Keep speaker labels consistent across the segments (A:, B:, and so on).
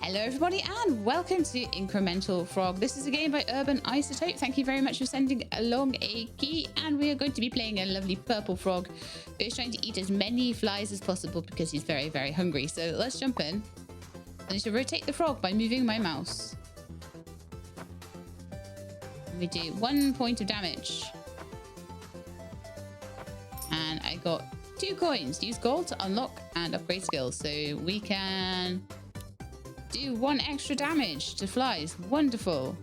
A: Hello everybody and welcome to Incremental Frog. This is a game by Urban Isotope. Thank you very much for sending along a key, and we are going to be playing a lovely purple frog who is trying to eat as many flies as possible because he's very, very hungry. So let's jump in. I need to rotate the frog by moving my mouse. We do 1 point of damage. And I got 2 coins. Use gold to unlock and upgrade skills. So we can do 1 extra damage to flies. Wonderful.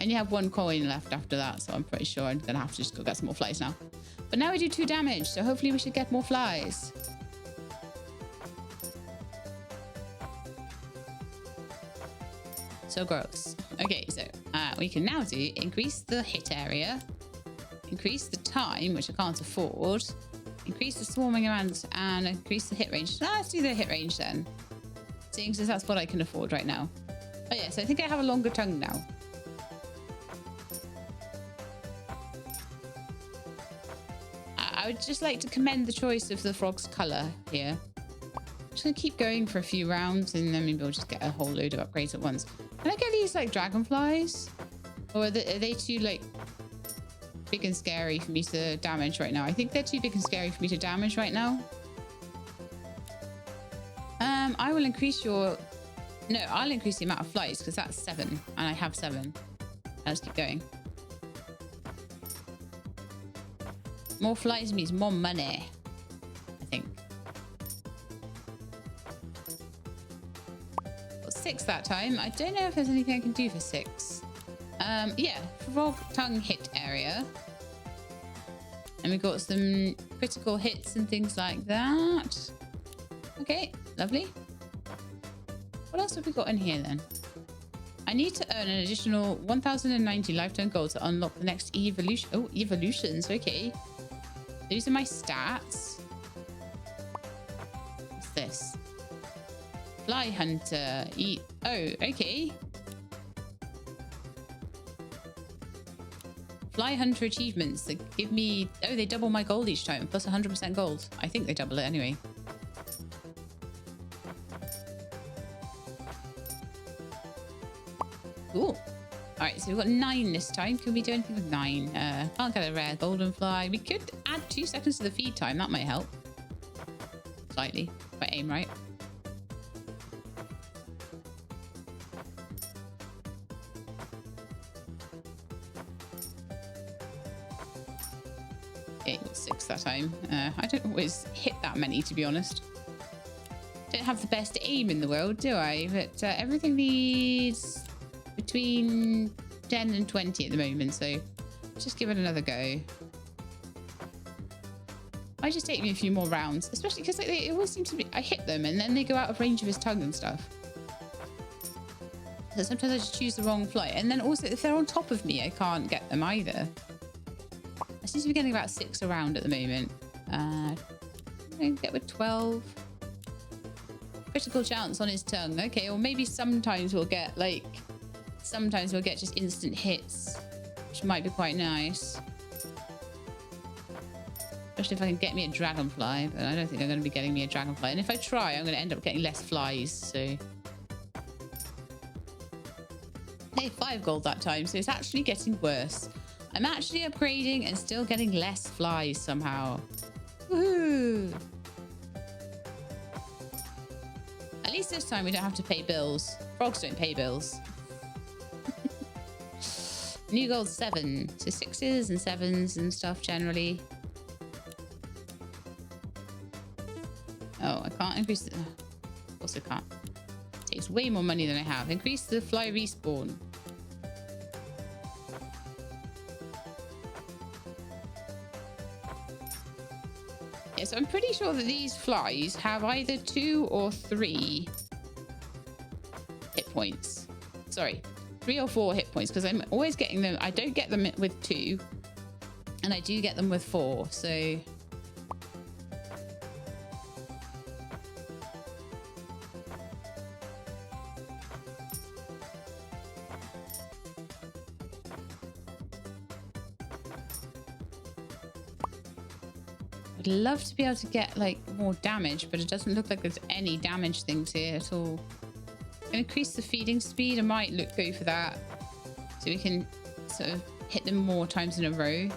A: And you have 1 coin left after that, so I'm pretty sure I'm gonna have to just go get some more flies now. But now we do 2 damage, so hopefully we should get more flies. So gross. Okay, so we can now do increase the hit area, increase the time, which I can't afford, increase the swarming amount, and increase the hit range. So let's do the hit range then, seeing as that's what I can afford right now. Oh yeah, so I think I have a longer tongue now. I would just like to commend the choice of the frog's colour here. I'm just going to keep going for a few rounds and then maybe we'll just get a whole load of upgrades at once. Can I get these like dragonflies? Or are they too like big and scary for me to damage right now? I think they're too big and scary for me to damage right now. I will increase your... No, I'll increase the amount of flies because that's 7 and I have 7. I'll just keep going. More flies means more money, I think. Got 6 that time. I don't know if there's anything I can do for 6. Yeah, frog tongue hit area. And we've got some critical hits and things like that. Okay, lovely. What else have we got in here then? I need to earn an additional 1090 lifetime gold to unlock the next evolution. Oh, evolutions. Okay. These are my stats. What's this? Fly hunter. Eat. Oh, okay. Fly hunter achievements that give me... Oh, they double my gold each time. Plus 100% gold. I think they double it anyway. Cool. Alright, so we've got 9 this time. Can we do anything with 9? Can't get a rare golden fly. We could add 2 seconds to the feed time. That might help. Slightly. If I aim right. Okay, 6 that time. I don't always hit that many, to be honest. Don't have the best aim in the world, do I? But everything needs between 10 and 20 at the moment, so just give it another go. Might just take me a few more rounds, especially because they always seem to be... I hit them and then they go out of range of his tongue and stuff. So sometimes I just choose the wrong flight. And then also, if they're on top of me, I can't get them either. I seem to be getting about 6 around at the moment. I'm going to get with 12. Critical chance on his tongue. Okay, or maybe sometimes we'll get like... Sometimes we'll get just instant hits, which might be quite nice. Especially if I can get me a dragonfly, but I don't think I'm going to be getting me a dragonfly. And if I try, I'm going to end up getting less flies, so... Hey, 5 gold that time, so it's actually getting worse. I'm actually upgrading and still getting less flies somehow. Woohoo! At least this time we don't have to pay bills. Frogs don't pay bills. New gold 7, so 6s and 7s and stuff generally. Oh, I can't increase it. Of course I can't. It takes way more money than I have. Increase the fly respawn. Yeah, so I'm pretty sure that these flies have either 2 or 3 hit points. Sorry. 3 or 4 hit points, because I'm always getting them. I don't get them with 2 and I do get them with 4, so I I'd love to be able to get like more damage, but it doesn't look like there's any damage things here at all. Increase the feeding speed. I might go for that, so we can sort of hit them more times in a row.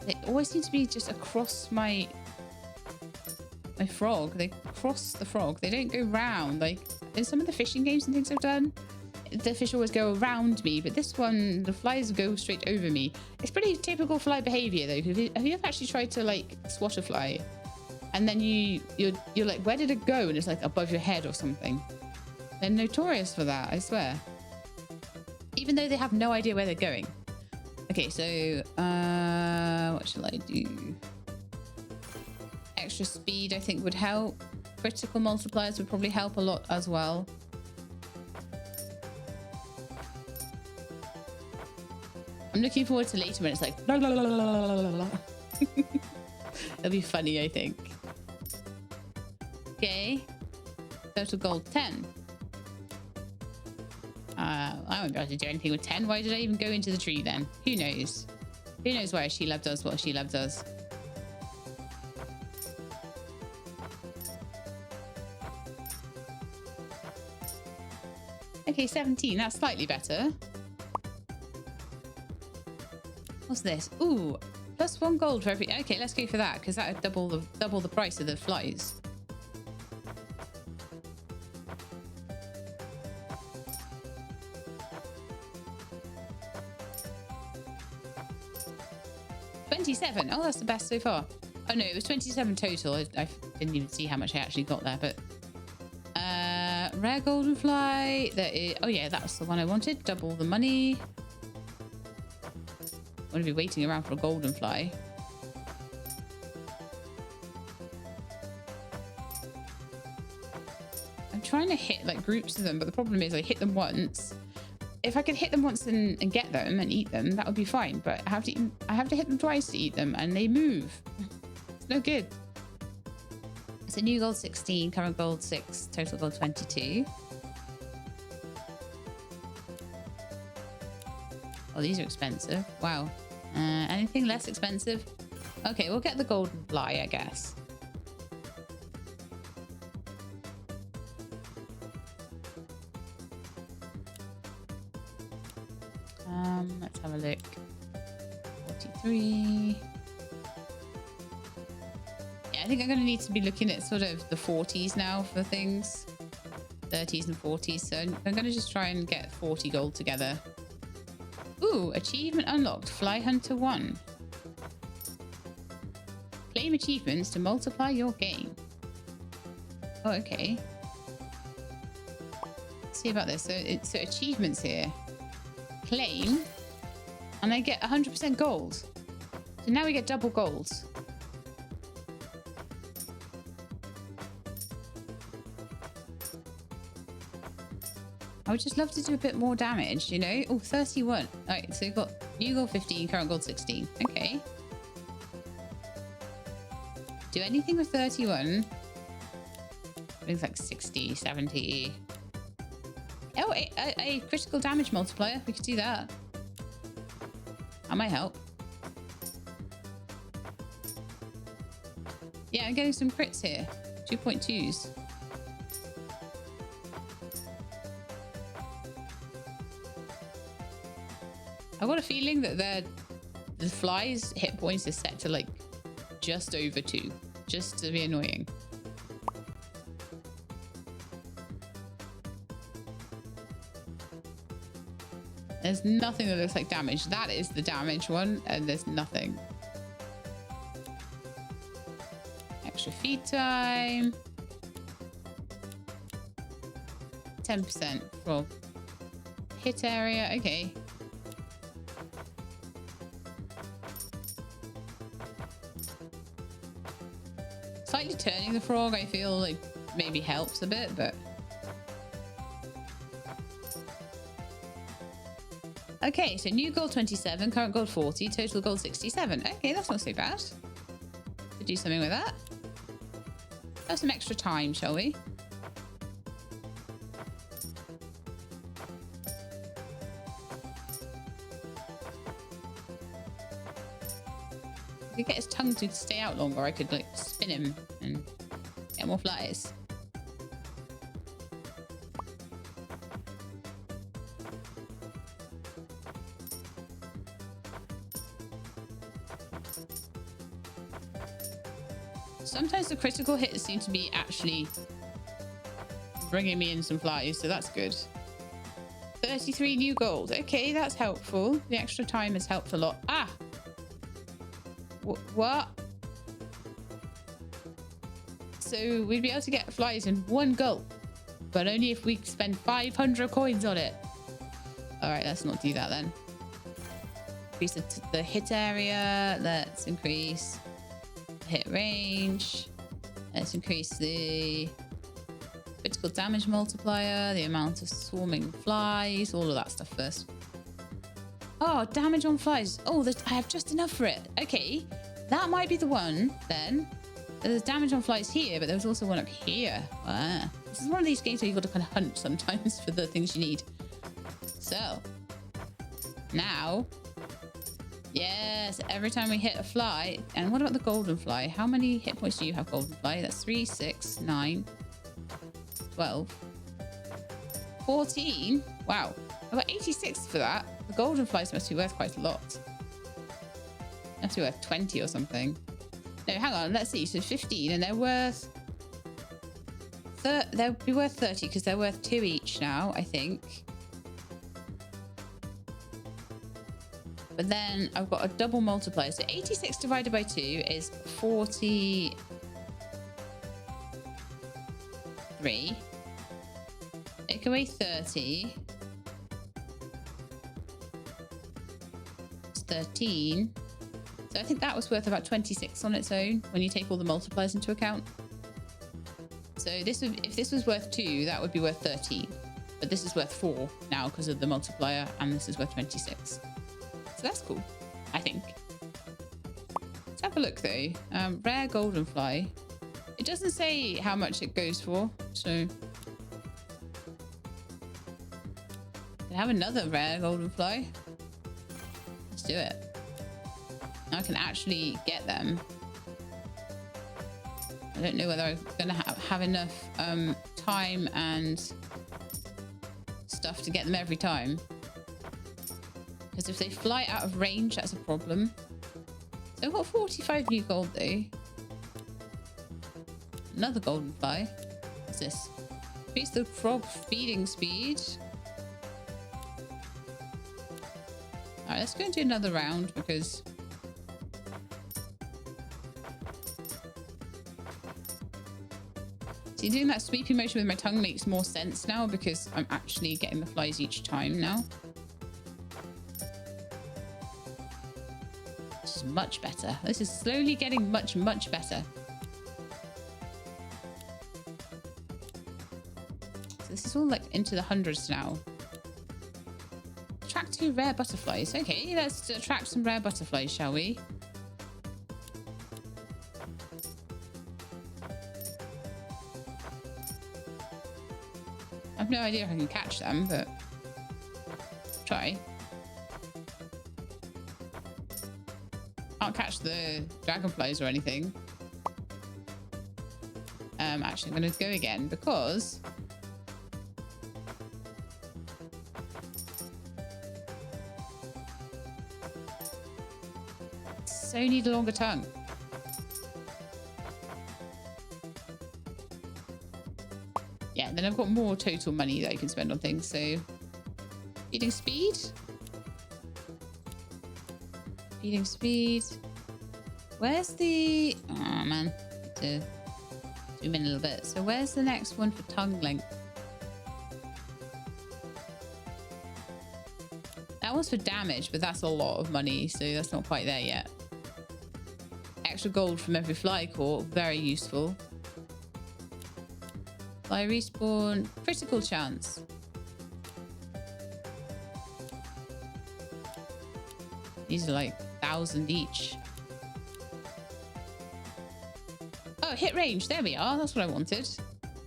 A: They always seem to be just across my frog. They cross the frog. They don't go round. Like in some of the fishing games and things I've done, the fish always go around me, but this one, the flies go straight over me. It's pretty typical fly behavior though. Have you ever actually tried to like swat a fly, and then you're like, where did it go? And it's like above your head or something. They're notorious for that, I swear. Even though they have no idea where they're going. Okay, so what shall I do? Extra speed, I think, would help. Critical multipliers would probably help a lot as well. I'm looking forward to later when it's like blah, blah, blah, blah, blah, blah. It'll be funny, I think. Okay. Total gold 10. I won't be able to do anything with 10. Why did I even go into the tree then? Who knows? Who knows why a Shelab does what a Shelab does? Okay, 17. That's slightly better. What's this? Ooh, plus 1 gold for every... Okay, let's go for that, because that would double the price of the flies. Oh, that's the best so far. Oh no, it was 27 total. I didn't even see how much I actually got there, but rare golden fly. There is, oh yeah, that's the one I wanted. Double the money. I'm gonna be waiting around for a golden fly. I'm trying to hit like groups of them, but the problem is I hit them once. If I could hit them once and get them and eat them, that would be fine. But I have to hit them twice to eat them, and they move. It's no good. So new gold 16, current gold 6, total gold 22. Oh, these are expensive. Wow. Anything less expensive? Okay, we'll get the golden fly, I guess. Let's have a look. 43. Yeah, I think I'm going to need to be looking at sort of the 40s now for things. 30s and 40s. So I'm going to just try and get 40 gold together. Ooh, achievement unlocked. Fly Hunter 1. Claim achievements to multiply your gain. Oh, okay. Let's see about this. So achievements here. Claim. And I get 100% gold. So now we get double gold. I would just love to do a bit more damage, you know? Oh, 31. All right, so you've got new gold 15, current gold 16. Okay. Do anything with 31. I think it's like 60, 70. Oh, a critical damage multiplier. We could do that. That might help. Yeah, I'm getting some crits here. 2.2s. I've got a feeling that the fly's hit points is set to like just over 2. Just to be annoying. There's nothing that looks like damage. That is the damage one, and there's nothing. Extra feed time. 10% for hit area. Okay. Slightly turning the frog, I feel like maybe helps a bit, but... Okay, so new gold 27, current gold 40, total gold 67. Okay, that's not so bad. Could do something with that. Have some extra time, shall we? could get his tongue to stay out longer, I could like spin him and get more flies. Sometimes the critical hits seem to be actually bringing me in some flies, so that's good. 33 new gold. Okay, that's helpful. The extra time has helped a lot. Ah! What? So we'd be able to get flies in one gulp, but only if we spend 500 coins on it. All right, let's not do that then. Increase the hit area. Let's increase the hit range. Let's increase the critical damage multiplier, the amount of swarming flies, all of that stuff first. Oh, damage on flies. Oh, I have just enough for it. Okay, that might be the one then. There's damage on flies here, but there's also one up here. Wow. This is one of these games where you've got to kind of hunt sometimes for the things you need. So, now, yes, every time we hit a fly, and what about the golden fly? How many hit points do you have, golden fly? That's 3, 6, 9, 12, 14. Wow, I got 86 for that. The golden flies must be worth quite a lot. Must be worth 20 or something. No, hang on, let's see. So 15, and they're worth... They'll be worth 30 because they're worth 2 each now, I think. But then I've got a double multiplier. So 86 divided by 2 is 43. Take away 30. It's 13. So I think that was worth about 26 on its own when you take all the multipliers into account. So this would, if this was worth 2, that would be worth 13. But this is worth 4 now because of the multiplier, and this is worth 26. So that's cool, I think. Let's have a look though. Rare golden fly. It doesn't say how much it goes for, so... Can I have another rare golden fly? Let's do it. Now I can actually get them. I don't know whether I'm gonna have enough time and stuff to get them every time. Because if they fly out of range, that's a problem. So I've got 45 new gold though. Another golden fly. What's this? Increase the frog feeding speed. Alright, let's go and do another round because... See, doing that sweeping motion with my tongue makes more sense now because I'm actually getting the flies each time now. This is much better. This is slowly getting much, much better. So this is all like into the hundreds now. Attract 2 rare butterflies. Okay, let's attract some rare butterflies, shall we? I have no idea if I can catch them, but try. Can't catch the dragonflies or anything. Actually, I'm going to go again because so need a longer tongue. Yeah, then I've got more total money that I can spend on things. So, feeding speed. Feeding speed. Where's the... Oh, man. Need to zoom in a little bit. So, where's the next one for tongue length? That one's for damage, but that's a lot of money. So, that's not quite there yet. Extra gold from every fly caught. Very useful. Fly respawn. Critical chance. These are like 1,000 each. Oh, hit range. There we are. That's what I wanted.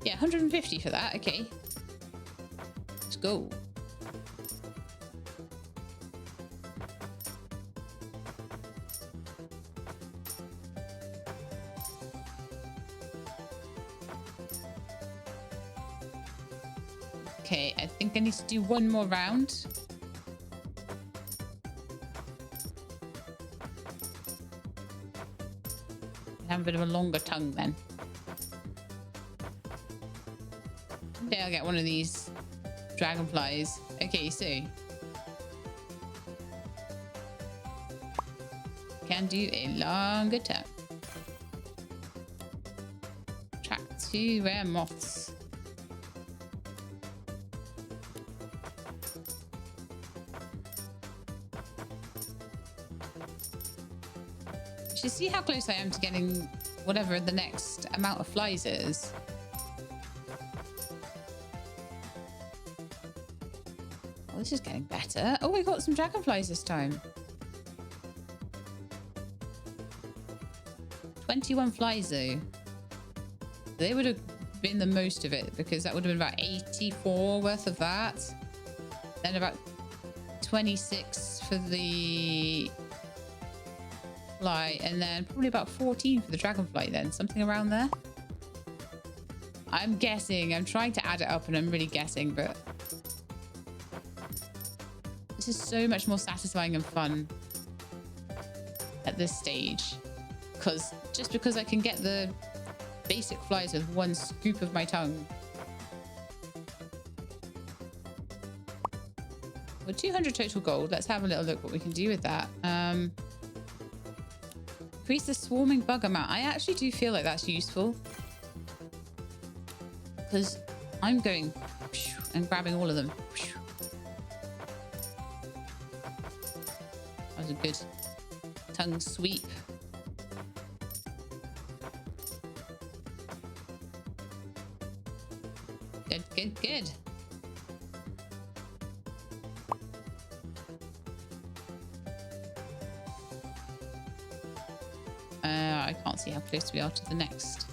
A: Yeah, 150 for that. Okay. Let's go. Okay, I think I need to do one more round. Have a bit of a longer tongue then. Okay, I'll get one of these dragonflies. Okay, so can do a longer tongue. Track 2 rare moths. You see how close I am to getting whatever the next amount of flies is. Oh, this is getting better. Oh, we got some dragonflies this time. 21 flies though. They would have been the most of it because that would have been about 84 worth of that. Then about 26 for the fly, and then probably about 14 for the dragonfly, then something around there. I'm guessing. I'm trying to add it up and I'm really guessing, but this is so much more satisfying and fun at this stage because I can get the basic flies with one scoop of my tongue. We're 200 total gold. Let's have a little look what we can do with that. Increase the swarming bug amount. I actually do feel like that's useful because I'm going and grabbing all of them. That was a good tongue sweep. Good, good, good. I can't see how close we are to the next.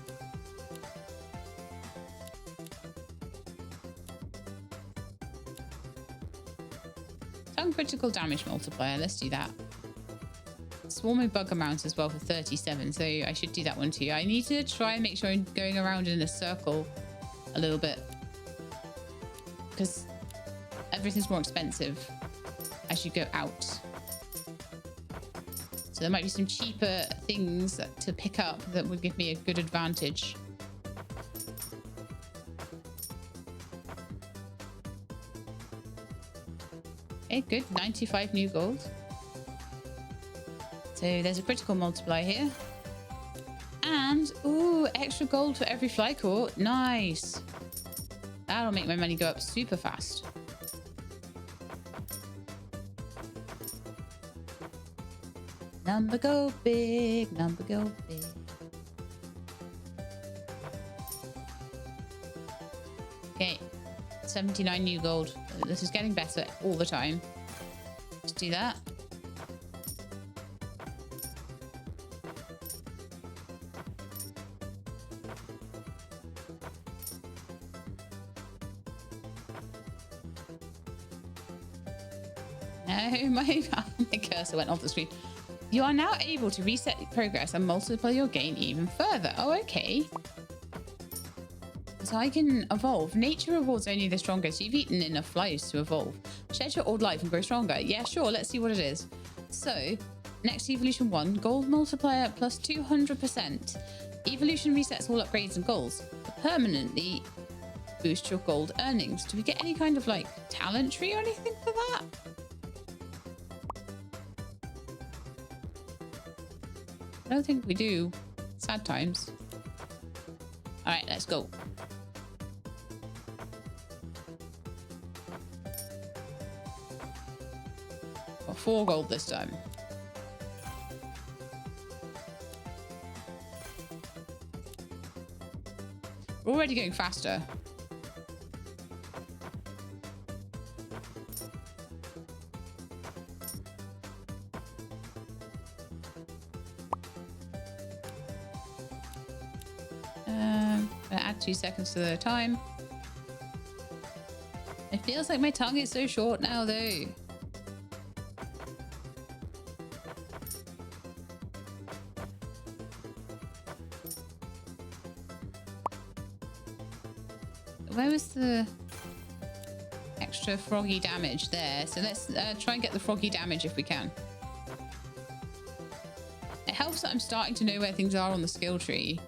A: Tongue critical damage multiplier. Let's do that. Swarming bug amount as well for 37. So I should do that one too. I need to try and make sure I'm going around in a circle a little bit because everything's more expensive as you go out. So there might be some cheaper things to pick up that would give me a good advantage. Okay, good. 95 new gold. So there's a critical multiplier here. And, ooh, extra gold for every fly caught. Nice. That'll make my money go up super fast. Number go big, number go big. Okay, 79 new gold. This is getting better all the time. Let's do that. No, my cursor went off the screen. You are now able to reset progress and multiply your gain even further. Oh, okay. So I can evolve. Nature rewards only the strongest. You've eaten enough flies to evolve. Shed your old life and grow stronger. Yeah, sure. Let's see what it is. So, next evolution 1, gold multiplier plus 200%. Evolution resets all upgrades and goals. Permanently boost your gold earnings. Do we get any kind of like talent tree or anything for that? I don't think we do. Sad times. All right, let's go. Got 4 gold this time. We're already going faster. Gonna add 2 seconds to the time. It feels like my tongue is so short now, though. Where was the... extra froggy damage there. So let's try and get the froggy damage if we can. It helps that I'm starting to know where things are on the skill tree.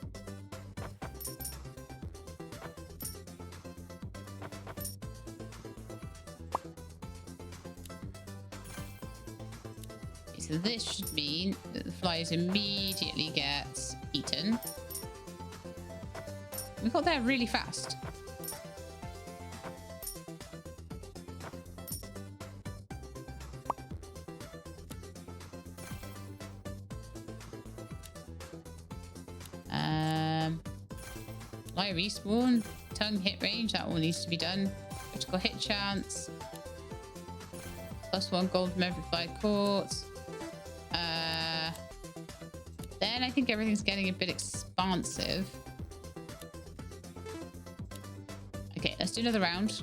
A: Okay, so this should mean that the flies immediately get eaten. We got there really fast. Fly respawn, tongue hit range, that all needs to be done. Critical hit chance. +1 gold from every fly caught. Then I think everything's getting a bit expansive. Okay, let's do another round.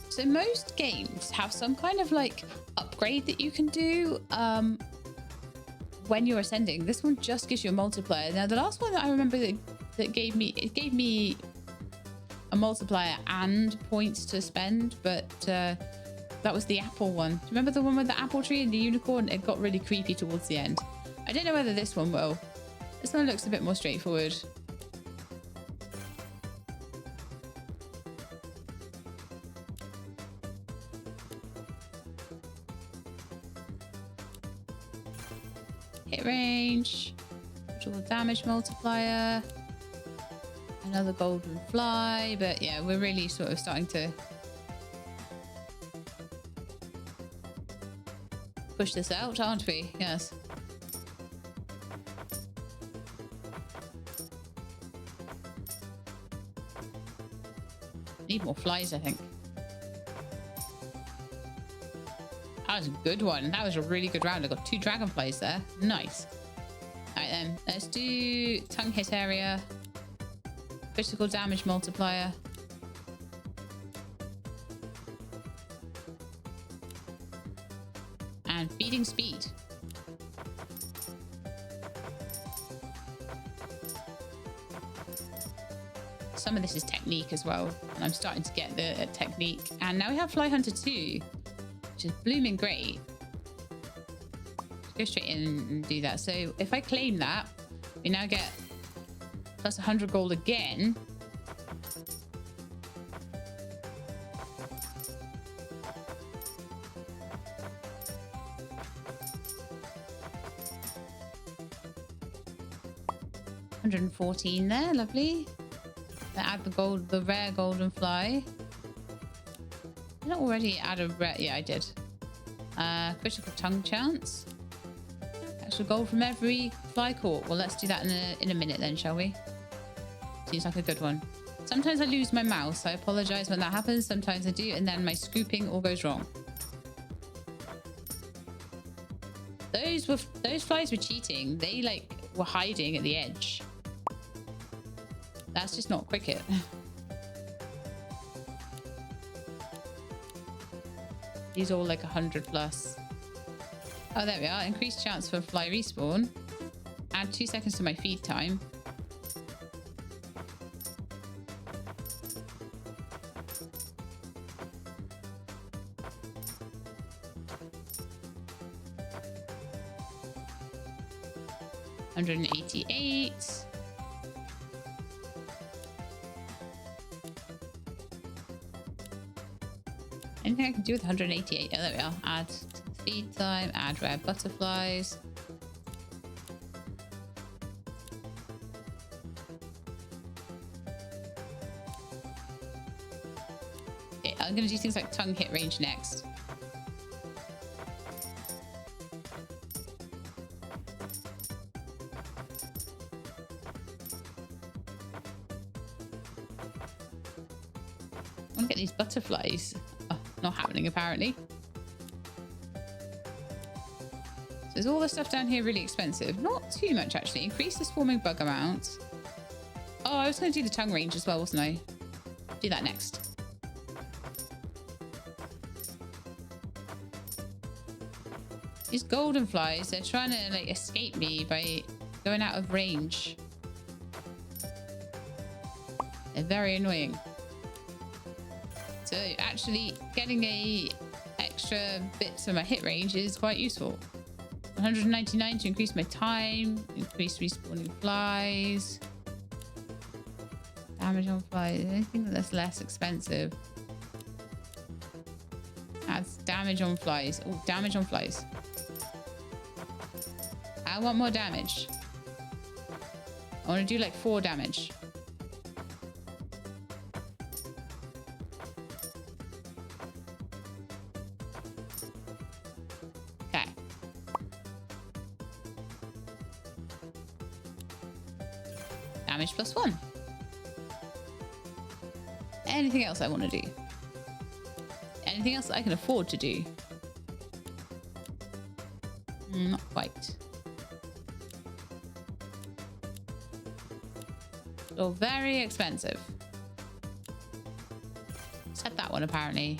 A: So most games have some kind of like upgrade that you can do when you're ascending. This one just gives you a multiplier. Now the last one that I remember that gave me a multiplier and points to spend, but that was the apple one. Do you remember the one with the apple tree and the unicorn? It got really creepy towards the end. I don't know whether this one will. This one looks a bit more straightforward. Hit range, total damage multiplier, another golden fly, but yeah, we're really sort of starting to push this out, aren't we? Yes. Need more flies, I think. That was a good one. That was a really good round. I got 2 dragonflies there. Nice. All right then, let's do tongue hit area, critical damage multiplier, and feeding speed. Some of this is technique as well, and I'm starting to get the technique. And now we have Fly Hunter 2. Which is blooming great. Let's go straight in and do that. So if I claim that, we now get plus 100 gold again. $114 there, lovely. Add the gold, the rare golden fly. Did I already add a rare? Yeah, I did. Critical tongue chance. Extra gold from every fly caught. Well, let's do that in a minute then, shall we? Seems like a good one. Sometimes I lose my mouse. I apologize when that happens. Sometimes I do, and then my scooping all goes wrong. Those flies were cheating. They like were hiding at the edge. That's just not cricket. These are all like 100 plus. Oh, there we are. Increased chance for fly respawn. Add 2 seconds to my feed time. $188. Anything I can do with 188? Oh, there we are. Add to the feed time. Add rare butterflies. Okay, I'm going to do things like tongue hit range next. I want to get these butterflies. Oh, not happening apparently. So is all the stuff down here really expensive? Not too much actually. Increase the swarming bug amount. Oh, I was going to do the tongue range as well, wasn't I? Do that next. These golden flies, they're trying to like escape me by going out of range. They're very annoying. So actually getting a extra bit to my hit range is quite useful. 199 to increase my time, increase respawning flies, damage on flies, anything that's less expensive. Adds damage on flies. Oh, damage on flies. I want more damage. I want to do like 4 damage. Okay. Damage +1. Anything else I want to do? Anything else I can afford to do? Not quite. So very expensive. Set that one apparently.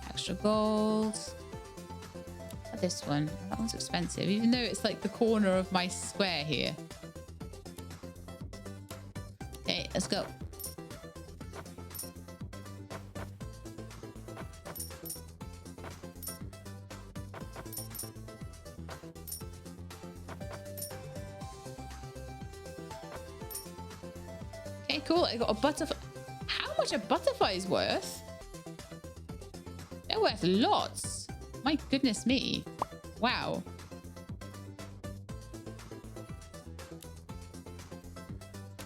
A: Extra gold. This one. That one's expensive, even though it's like the corner of my square here. Okay, let's go. Okay, cool. I got a butterfly. How much a butterfly is worth? They're worth lots. My goodness me. Wow.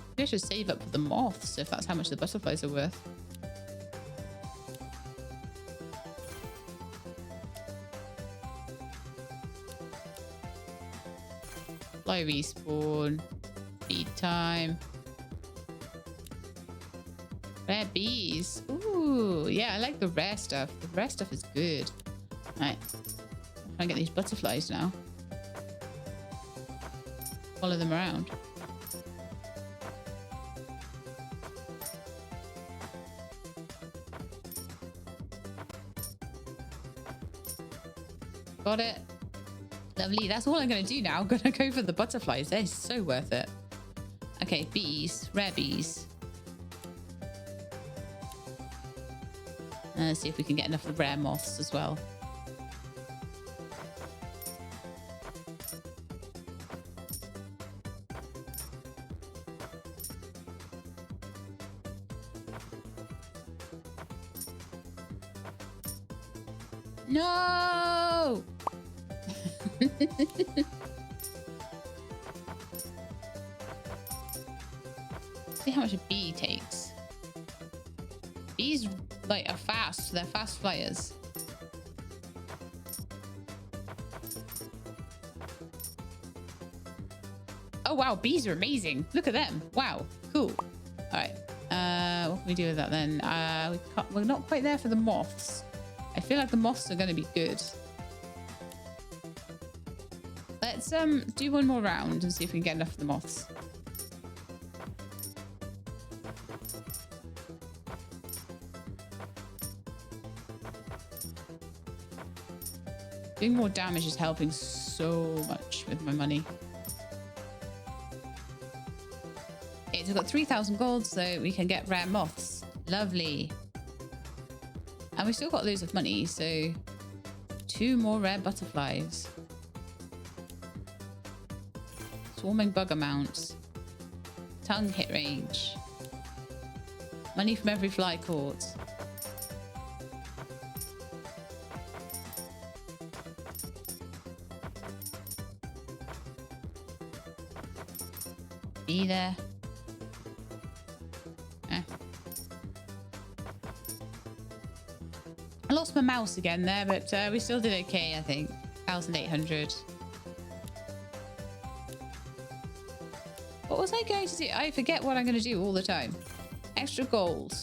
A: Maybe I should save up for the moths if that's how much the butterflies are worth. Fly respawn. Feed time. Rare bees. Ooh, yeah, I like the rare stuff. The rare stuff is good. Right. Try and get these butterflies now. Follow them around. Got it. Lovely. That's all I'm going to do now. I'm going to go for the butterflies. They're so worth it. Okay, bees. Rare bees. Let's see if we can get enough of the rare moths as well. No! See how much a bee takes. Bees like are fast. They're fast flyers. Oh wow, bees are amazing. Look at them. Wow, cool. All right. What can we do with that then? We're not quite there for the moths. I feel like the moths are going to be good. Let's do one more round and see if we can get enough of the moths. Doing more damage is helping so much with my money. Okay, so we've got 3,000 gold, so we can get rare moths. Lovely. And we still got loads of money, so 2 more rare butterflies. Swarming bugger mounts. Tongue hit range. Money from every fly caught. Be there. I lost my mouse again there, but we still did okay, I think. 1,800. What was I going to do? I forget what I'm going to do all the time. Extra gold.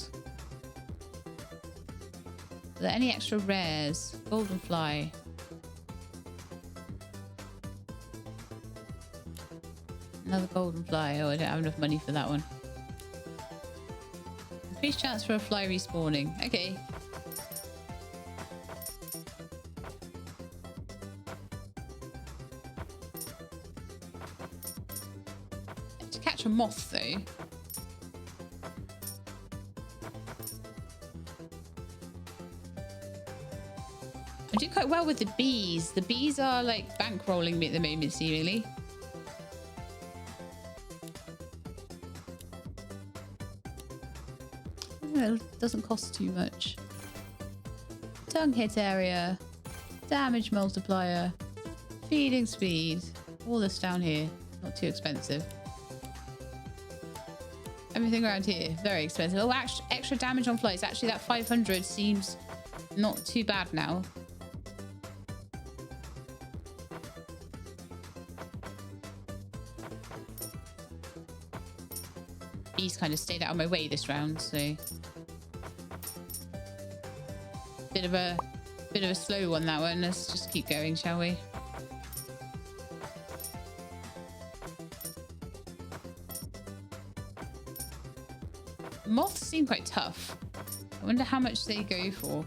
A: Are there any extra rares? Golden fly. Another golden fly. Oh, I don't have enough money for that one. Increased chance for a fly respawning. Okay. to catch a moth, though. I do quite well with the bees. The bees are like bankrolling me at the moment, seemingly. It doesn't cost too much. Tongue hit area, damage multiplier, feeding speed, all this down here. Not too expensive. Everything around here, very expensive. Oh, extra damage on flies. Actually, that 500 seems not too bad now. Bees kind of stayed out of my way this round, so bit of a slow one, that one. Let's just keep going, shall we? Moths seem quite tough. I wonder how much they go for.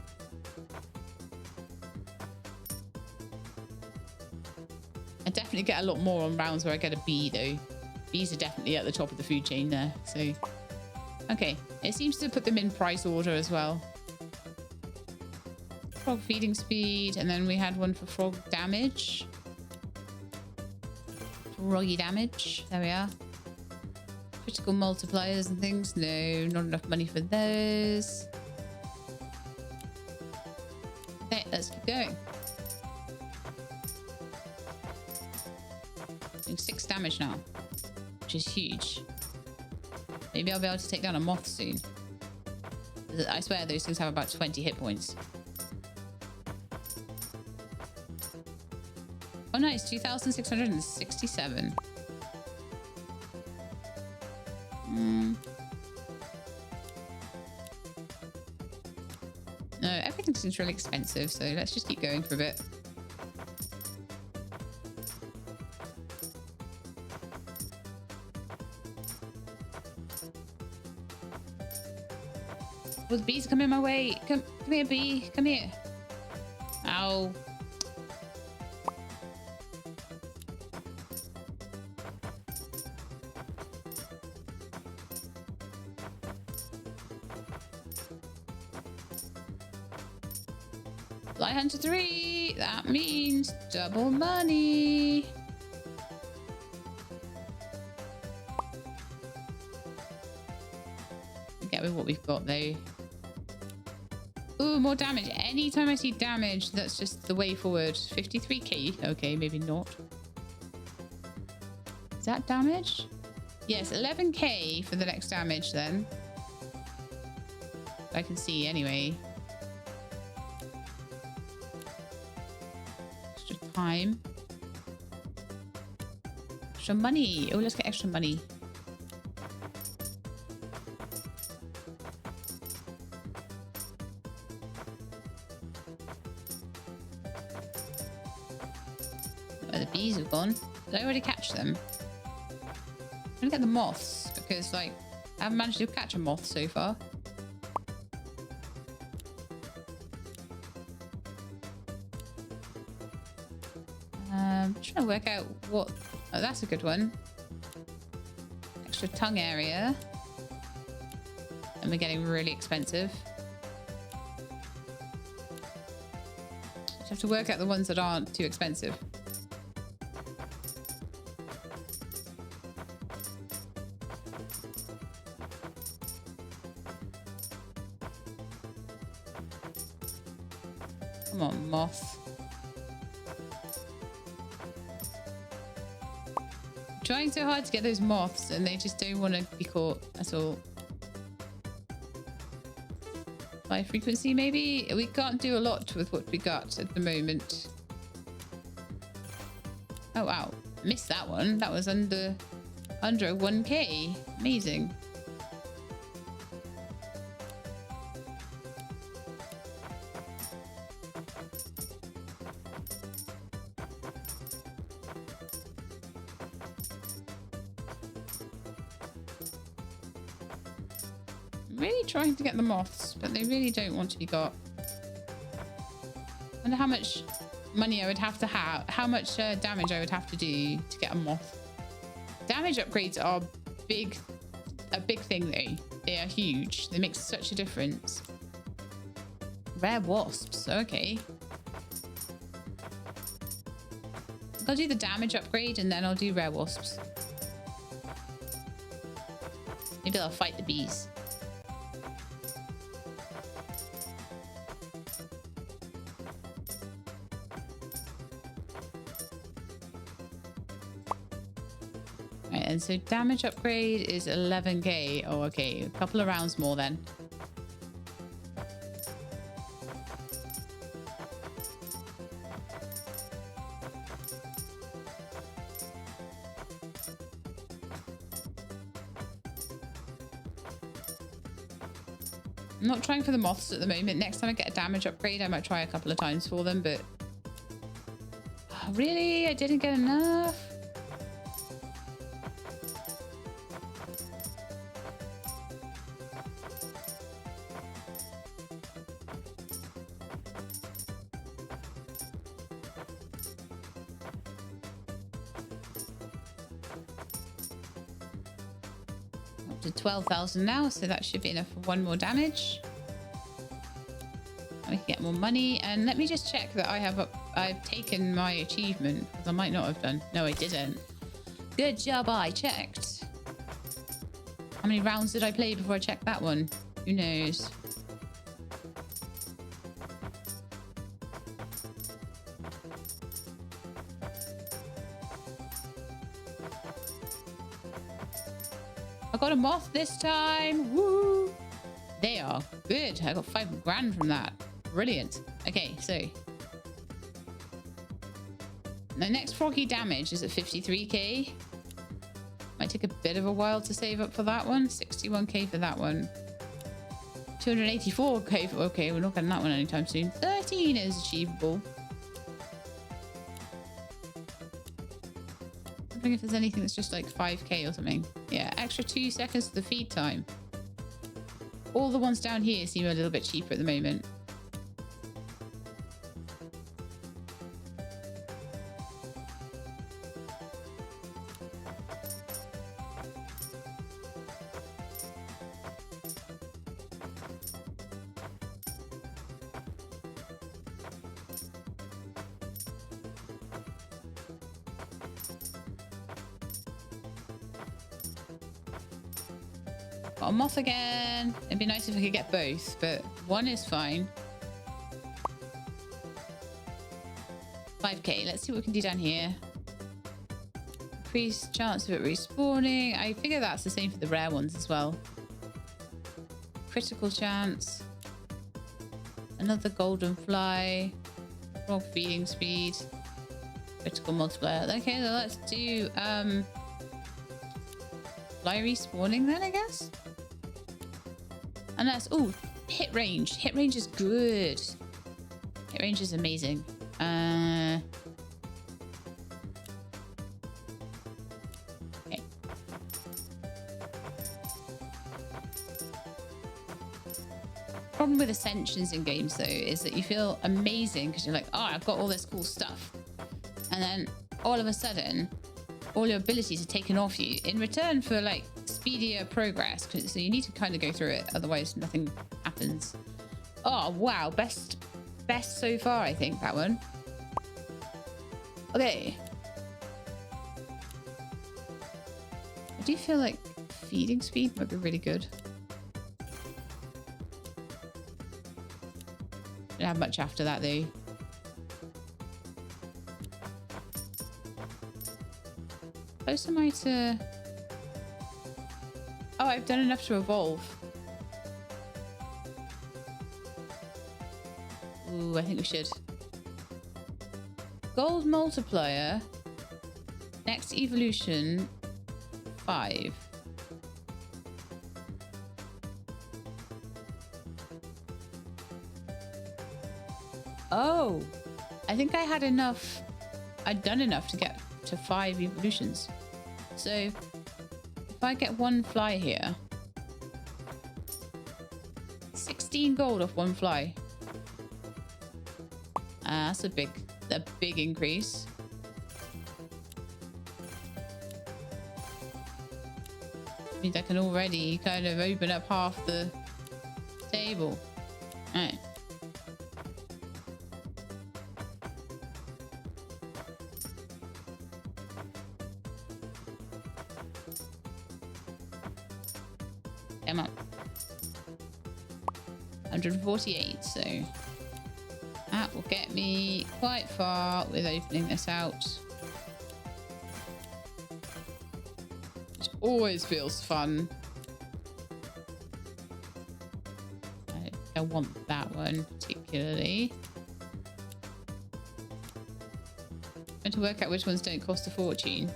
A: I definitely get a lot more on rounds where I get a bee, though. Bees are definitely at the top of the food chain there. So, okay. It seems to put them in price order as well. Frog feeding speed. And then we had one for frog damage. Froggy damage. There we are. Critical multipliers and things. No, not enough money for those. Okay, let's keep going. Doing 6 damage now, which is huge. Maybe I'll be able to take down a moth soon. I swear those things have about 20 hit points. Oh, nice. 2,667. No, everything seems really expensive, so let's just keep going for a bit. Well, the bees are coming my way. Come here, bee. Come here. Ow. Fly Hunter 3. That means double money. Get with what we've got though. Ooh, more damage. Anytime I see damage, that's just the way forward. 53k. Okay, maybe not. Is that damage? Yes, 11k for the next damage then. I can see anyway. Extra time. Extra money. Oh, let's get extra money. Oh, the bees have gone. Did I already catch them? I'm gonna get the moths because, like, I haven't managed to catch a moth so far. Trying to work out what... Oh, that's a good one. Extra tongue area. And we're getting really expensive. Just have to work out the ones that aren't too expensive. Come on, moth. Trying so hard to get those moths and they just don't want to be caught at all. High frequency maybe? We can't do a lot with what we got at the moment. Oh wow, missed that one. That was under 1k. Amazing. Really trying to get the moths, but they really don't want to be got. I wonder how much money I would have how much damage I would have to do to get a moth. Damage upgrades are a big thing though. They are huge. They make such a difference. Rare wasps. Okay. I'll do the damage upgrade and then I'll do rare wasps. Maybe I'll fight the bees. Right, and so damage upgrade is 11k. Oh, okay. A couple of rounds more then. I'm not trying for the moths at the moment. Next time I get a damage upgrade, I might try a couple of times for them, but... Oh, really? I didn't get enough? To 12,000 now, so that should be enough for one more damage. We can get more money, and let me just check that I've taken my achievement, because I might not have done. No, I didn't. Good job, I checked. How many rounds did I play before I checked that one? Who knows? I got a moth this time. Woo! They are good. I got 5 grand from that. Brilliant. Okay, so the next froggy damage is at 53k. Might take a bit of a while to save up for that one. 61k for that one. 284k for, okay, we're not getting that one anytime soon. 13 is achievable. I'm wondering if there's anything that's just like 5k or something. Yeah, extra 2 seconds to the feed time. All the ones down here seem a little bit cheaper at the moment. Got a moth again. It'd be nice if I could get both, but one is fine. 5k. Let's see what we can do down here. Increased chance of it respawning. I figure that's the same for the rare ones as well. Critical chance. Another golden fly. Frog feeding speed. Critical multiplier. Okay, so let's do fly respawning then, I guess. Unless, oh, hit range. Hit range is good. Hit range is amazing. Okay. Problem with ascensions in games though is that you feel amazing because you're like, oh, I've got all this cool stuff, and then all of a sudden all your abilities are taken off you in return for like speedier progress, so you need to kind of go through it, otherwise nothing happens. Oh wow, best so far, I think, that one. Okay, I do feel like feeding speed might be really good. Don't have much after that though. Close am I to... Oh, I've done enough to evolve. Ooh, I think we should. Gold multiplier. Next evolution, 5. Oh, I think I had enough. I'd done enough to get to 5 evolutions. So if I get one fly here, 16 gold off one fly. That's a big increase. means I can already kind of open up half the table. Alright. Come on. 148, so that will get me quite far with opening this out. Which always feels fun. I want that one particularly. Trying to work out which ones don't cost a fortune.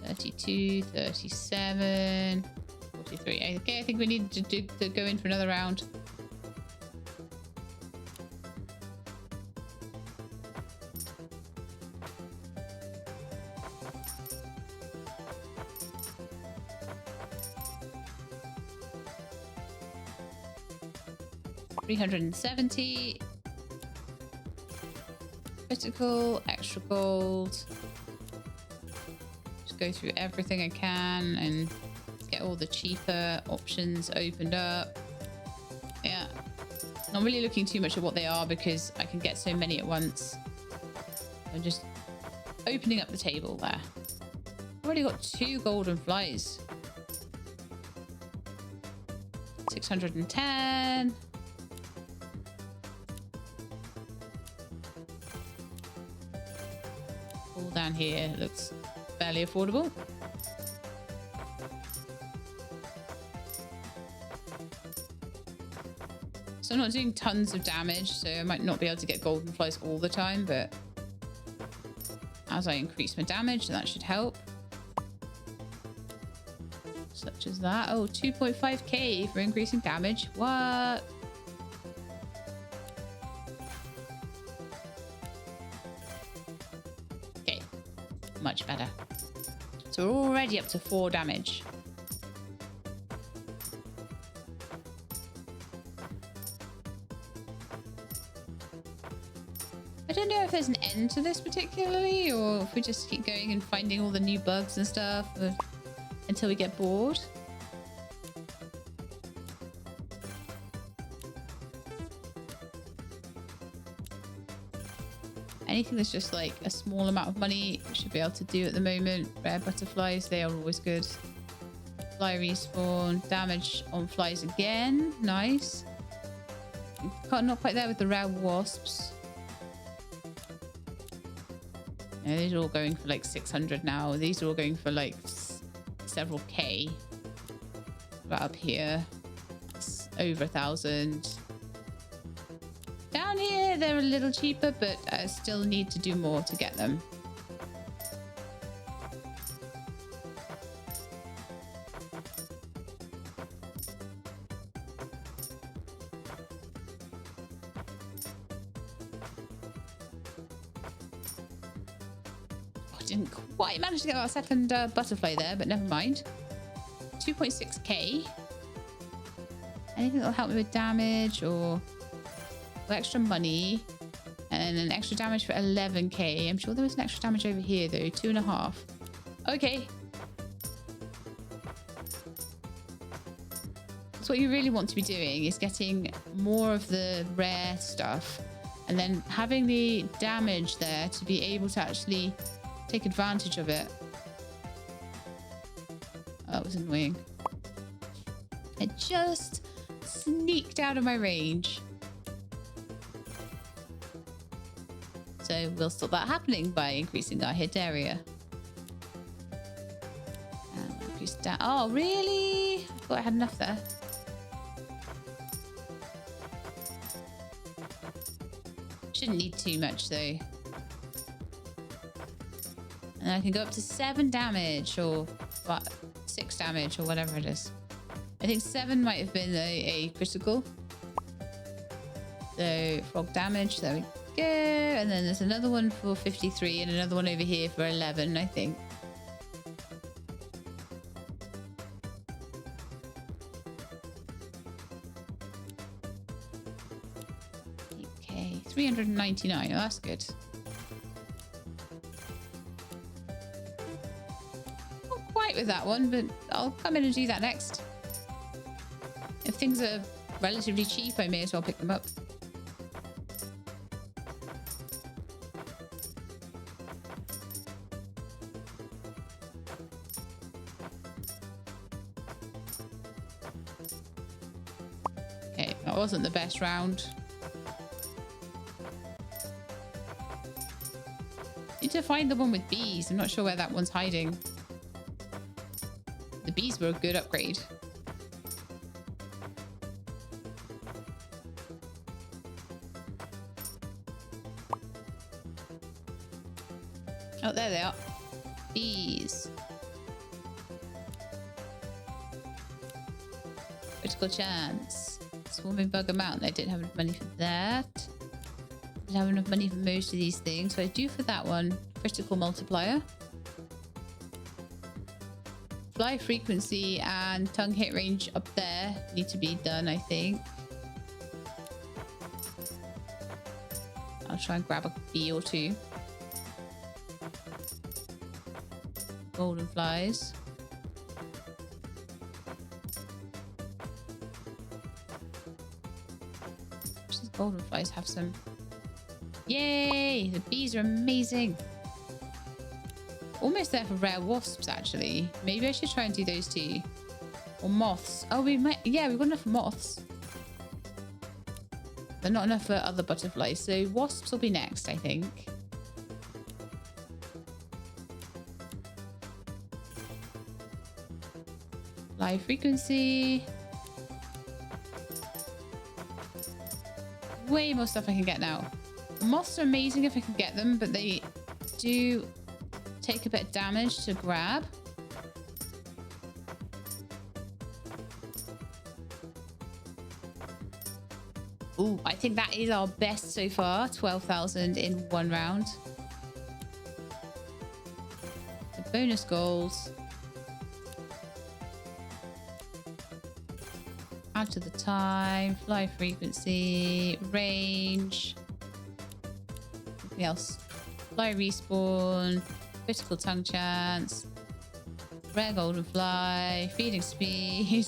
A: $32, $37, $43. Okay, I think we need to go in for another round. $370. Critical, extra gold. Just go through everything I can and get all the cheaper options opened up. Yeah. Not really looking too much at what they are because I can get so many at once. I'm just opening up the table there. I've already got 2 golden flies. 610. All down here looks fairly affordable. So I'm not doing tons of damage, so I might not be able to get golden flies all the time, but as I increase my damage, that should help. Such as that. Oh, 2.5k for increasing damage. What? Okay, much better. So we're already up to 4 damage. I don't know if there's an end to this particularly, or if we just keep going and finding all the new bugs and stuff until we get bored. Anything that's just like a small amount of money, we should be able to do at the moment. Rare butterflies, they are always good. Fly respawn, damage on flies again. Nice. Not quite there with the rare wasps. Yeah, these are all going for like 600 now. These are all going for like several K. Right up here, it's over 1,000. Down here, they're a little cheaper, but I still need to do more to get them. Didn't quite manage to get our second butterfly there, but never mind. 2.6k. Anything that'll help me with damage or extra money, and an extra damage for 11k. I'm sure there was an extra damage over here though. 2.5. Okay. So what you really want to be doing is getting more of the rare stuff, and then having the damage there to be able to actually take advantage of it. Oh, that was annoying. It just sneaked out of my range. So we'll stop that happening by increasing our hit area. And increase that. Oh, really? I thought I had enough there. Shouldn't need too much though. And I can go up to 7 damage or what, 6 damage or whatever it is. I think 7 might have been a critical. So frog damage, there we go. And then there's another one for 53 and another one over here for 11, I think. Okay, 399. Oh, that's good. Not quite with that one, but I'll come in and do that next. If things are relatively cheap, I may as well pick them up. Okay, that wasn't the best round. Need to find the one with bees. I'm not sure where that one's hiding. The bees were a good upgrade. Oh, there they are. Bees. Critical chance. Swarming bug amount. I didn't have enough money for that. Didn't have enough money for most of these things. So I do for that one. Critical multiplier. Fly frequency and tongue hit range up there need to be done, I think. I'll try and grab a bee or two. Golden flies. These golden flies have some. Yay! The bees are amazing. Almost there for rare wasps, actually. Maybe I should try and do those too. Or moths. Oh, we might. Yeah, we've got enough for moths. But not enough for other butterflies. So wasps will be next, I think. Fly frequency. Way more stuff I can get now. Moths are amazing if I can get them, but they do take a bit of damage to grab. Ooh, I think that is our best so far. 12,000 in one round. The bonus goals. Add to the time, fly frequency, range. Anything else? Fly respawn, critical tongue chance, rare golden fly, feeding speed,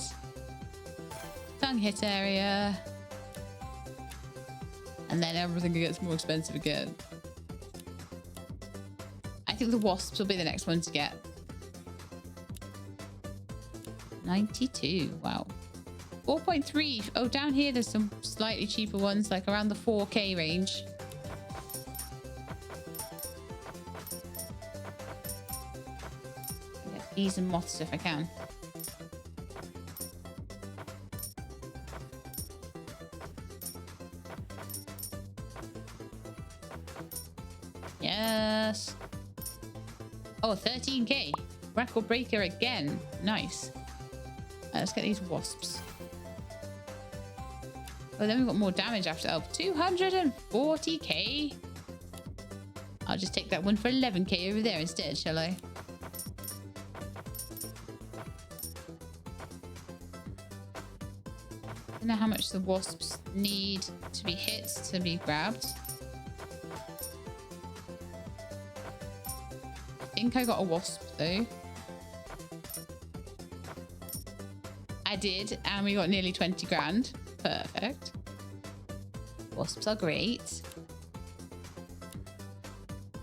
A: tongue hit area, and then everything gets more expensive again. I think the wasps will be the next one to get. 92. Wow. 4.3. Oh, down here there's some slightly cheaper ones, like around the 4K range. Get bees and moths if I can. Yes. Oh, 13K. Record breaker again. Nice. Let's get these wasps. Oh, then we've got more damage after. Oh, 240k. I'll just take that one for 11k over there instead, shall I? I don't know how much the wasps need to be hit to be grabbed. I think I got a wasp though. I did, and we got nearly 20 grand. Perfect. Wasps are great.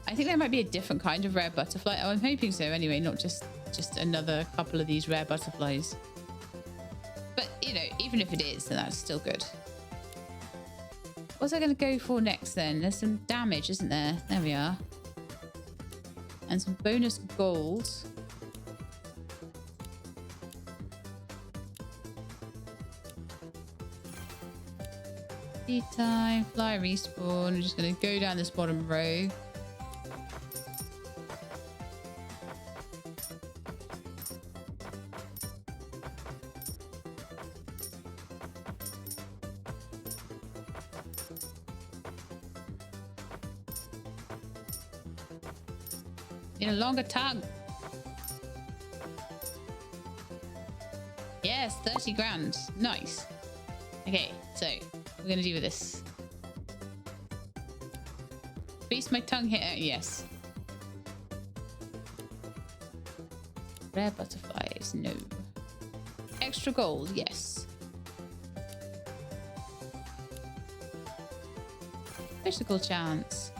A: I think there might be a different kind of rare butterfly. Oh, I'm hoping so anyway, not just another couple of these rare butterflies. But, you know, even if it is, then that's still good. What's I going to go for next then? There's some damage, isn't there? There we are. And some bonus gold. Feed time, fly respawn. I'm just going to go down this bottom row. Need a longer tongue. Yes, 30 grand. Nice. Okay, so we're going to do with this. Increase my tongue hit. Yes. Rare butterflies. No. Extra gold. Yes. Critical chance.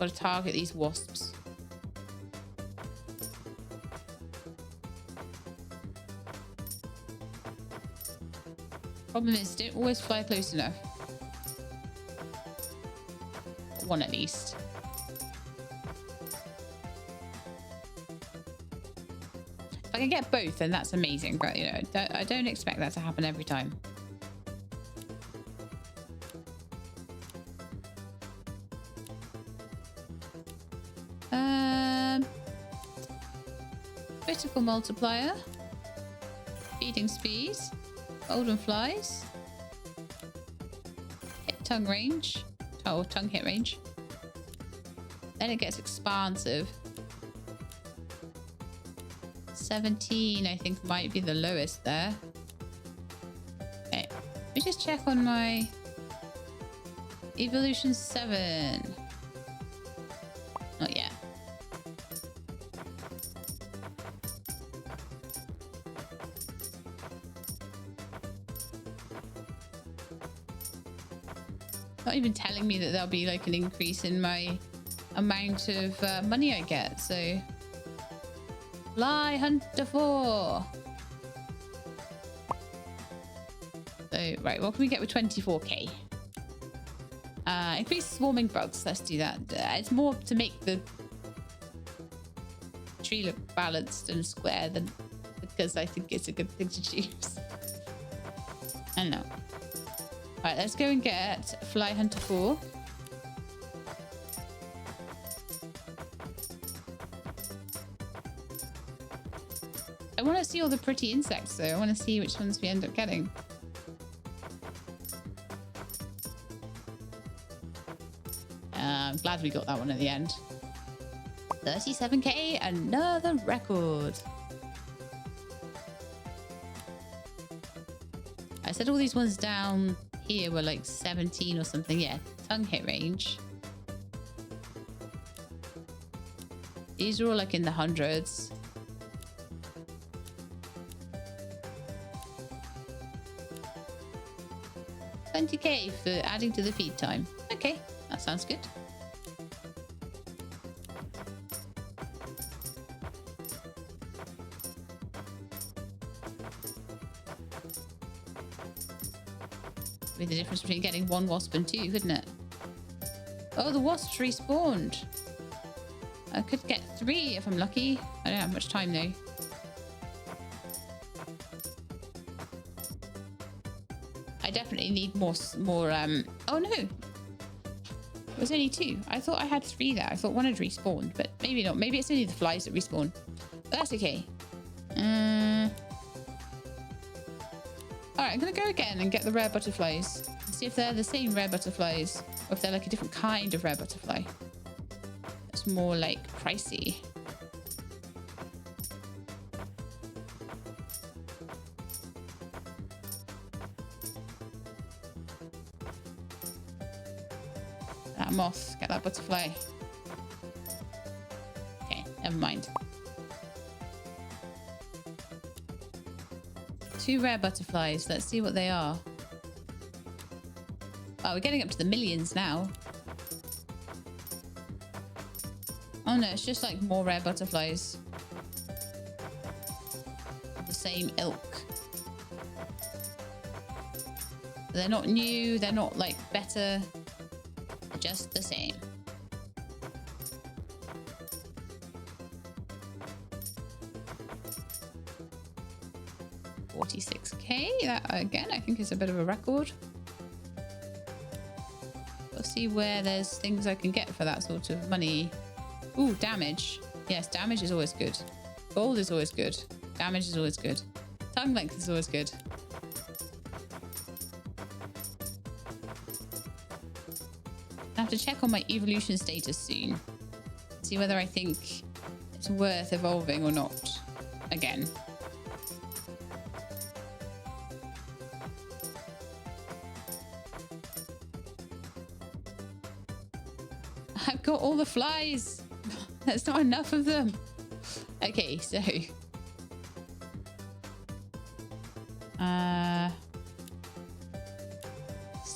A: Got to target these wasps. Problem is, don't always fly close enough. One at least. If I can get both, then that's amazing. But you know, I don't expect that to happen every time. Critical multiplier. Feeding speed. Golden flies. Hit tongue range. Oh, tongue hit range. Then it gets expansive. 17, I think, might be the lowest there. Okay. Let me just check on my evolution 7. Not yet. Not even telling me that there'll be like an increase in my amount of money I get. So fly hunter 4. So right, what can we get with 24k? Increase swarming bugs. Let's do that. It's more to make the tree look balanced and square than because I think it's a good thing to choose. I don't know. All right, let's go and get Fly Hunter 4. I want to see all the pretty insects, though. I want to see which ones we end up getting. I'm glad we got that one at the end. 37k, another record. I said all these ones down here were like 17 or something. Yeah, tongue hit range. These are all like in the hundreds. $20k for adding to the feed time. Okay, that sounds good. With the difference between getting one wasp and two, couldn't it? Oh, the wasps respawned. I could get 3 if I'm lucky. I don't have much time though. I definitely need more. Oh no, it was only 2. I thought I had 3 there. I thought one had respawned, but maybe not. Maybe it's only the flies that respawn. But that's okay. All right, I'm gonna go again and get the rare butterflies. See if they're the same rare butterflies, or if they're like a different kind of rare butterfly. It's more like pricey. That moth, get that butterfly. Okay, never mind. 2 rare butterflies. Let's see what they are. Oh, we're getting up to the millions now. Oh no, it's just like more rare butterflies. The same ilk. They're not new, they're not like better. They're just the same. $46k. That again, I think is a bit of a record. We'll see where there's things I can get for that sort of money. Ooh, damage. Yes, damage is always good. Gold is always good. Damage is always good. Tongue length is always good. I have to check on my evolution status soon. See whether I think it's worth evolving or not. Again. got all the flies. That's not enough of them. Okay, so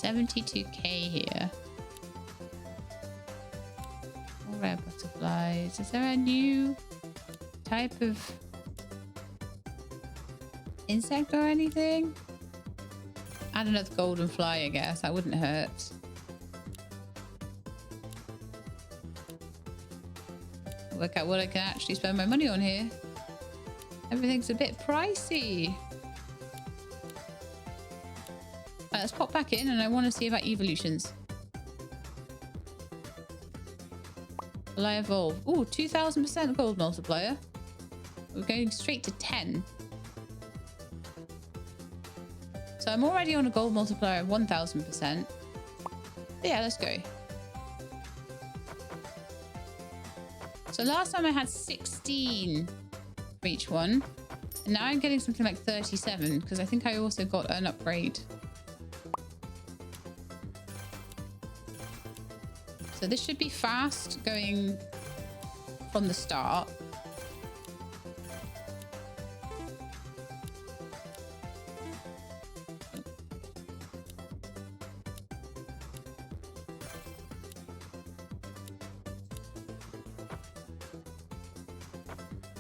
A: 72k here. More rare butterflies. Is there a new type of insect or anything? Add another golden fly, I guess. That wouldn't hurt. Work out what I can actually spend my money on here. Everything's a bit pricey. Let's pop back in and I want to see about evolutions. Will I evolve? Ooh, 2000% gold multiplier. We're going straight to 10. So I'm already on a gold multiplier of 1000%. Yeah, let's go. So last time I had 16 for each one. And now I'm getting something like 37 because I think I also got an upgrade. So this should be fast going from the start.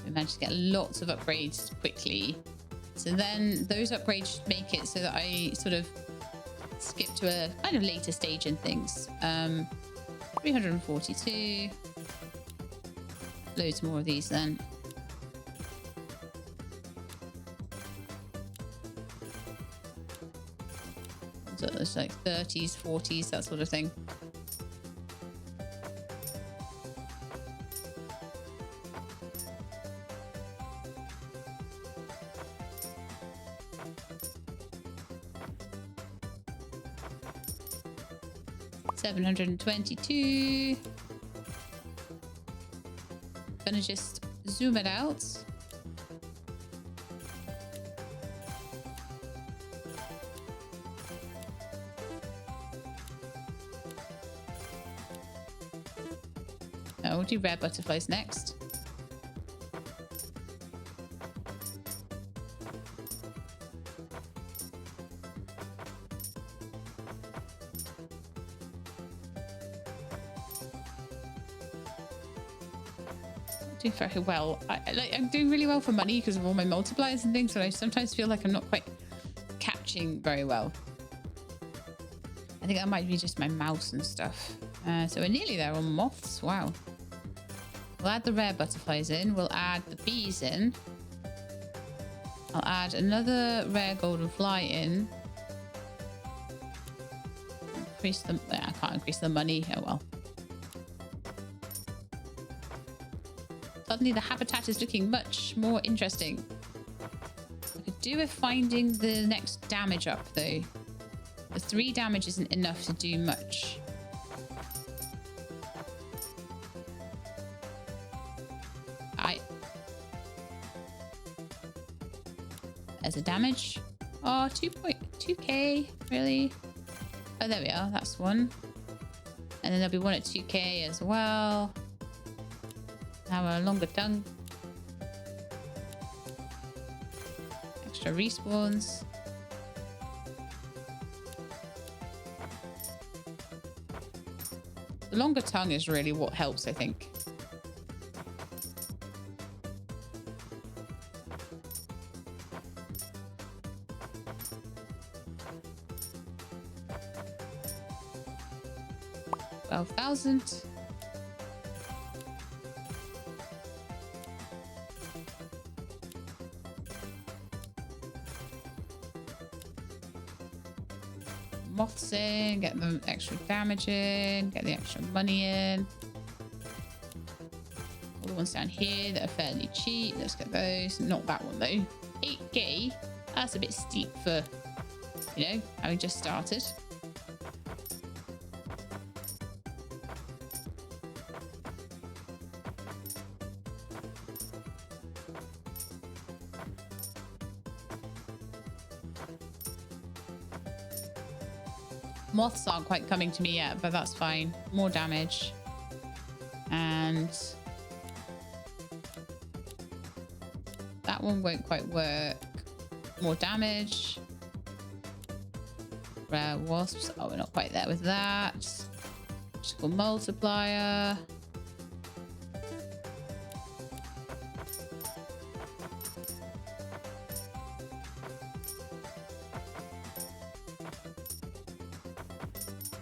A: We managed to get lots of upgrades quickly. So then those upgrades should make it so that I sort of skip to a kind of later stage in things. 342. Loads more of these then. So it's like 30s, 40s, that sort of thing. $722. Gonna just zoom it out. We'll do rare butterflies next. Doing very well. I'm doing really well for money because of all my multipliers and things, but I sometimes feel like I'm not quite catching very well. I think that might be just my mouse and stuff. So we're nearly there on moths. Wow. We'll add the rare butterflies in. We'll add the bees in. I'll add another rare golden fly in. Increase the... I can't increase the money. Oh well. Suddenly the habitat is looking much more interesting. I could do with finding the next damage up though. The 3 damage isn't enough to do much. There's a damage. Oh, 2.2k, really? Oh, there we are. That's one. And then there'll be one at 2k as well. Now a longer tongue. Extra respawns. The longer tongue is really what helps, I think. $12,000. Moths in, get the extra damage in, get the extra money in. All the ones down here that are fairly cheap. Let's get those. Not that one though. 8k. That's a bit steep for, you know, having just started. Moths aren't quite coming to me yet, but that's fine. More damage. that one won't quite work. More damage. Rare wasps. Oh, we're not quite there with that. Magical multiplier.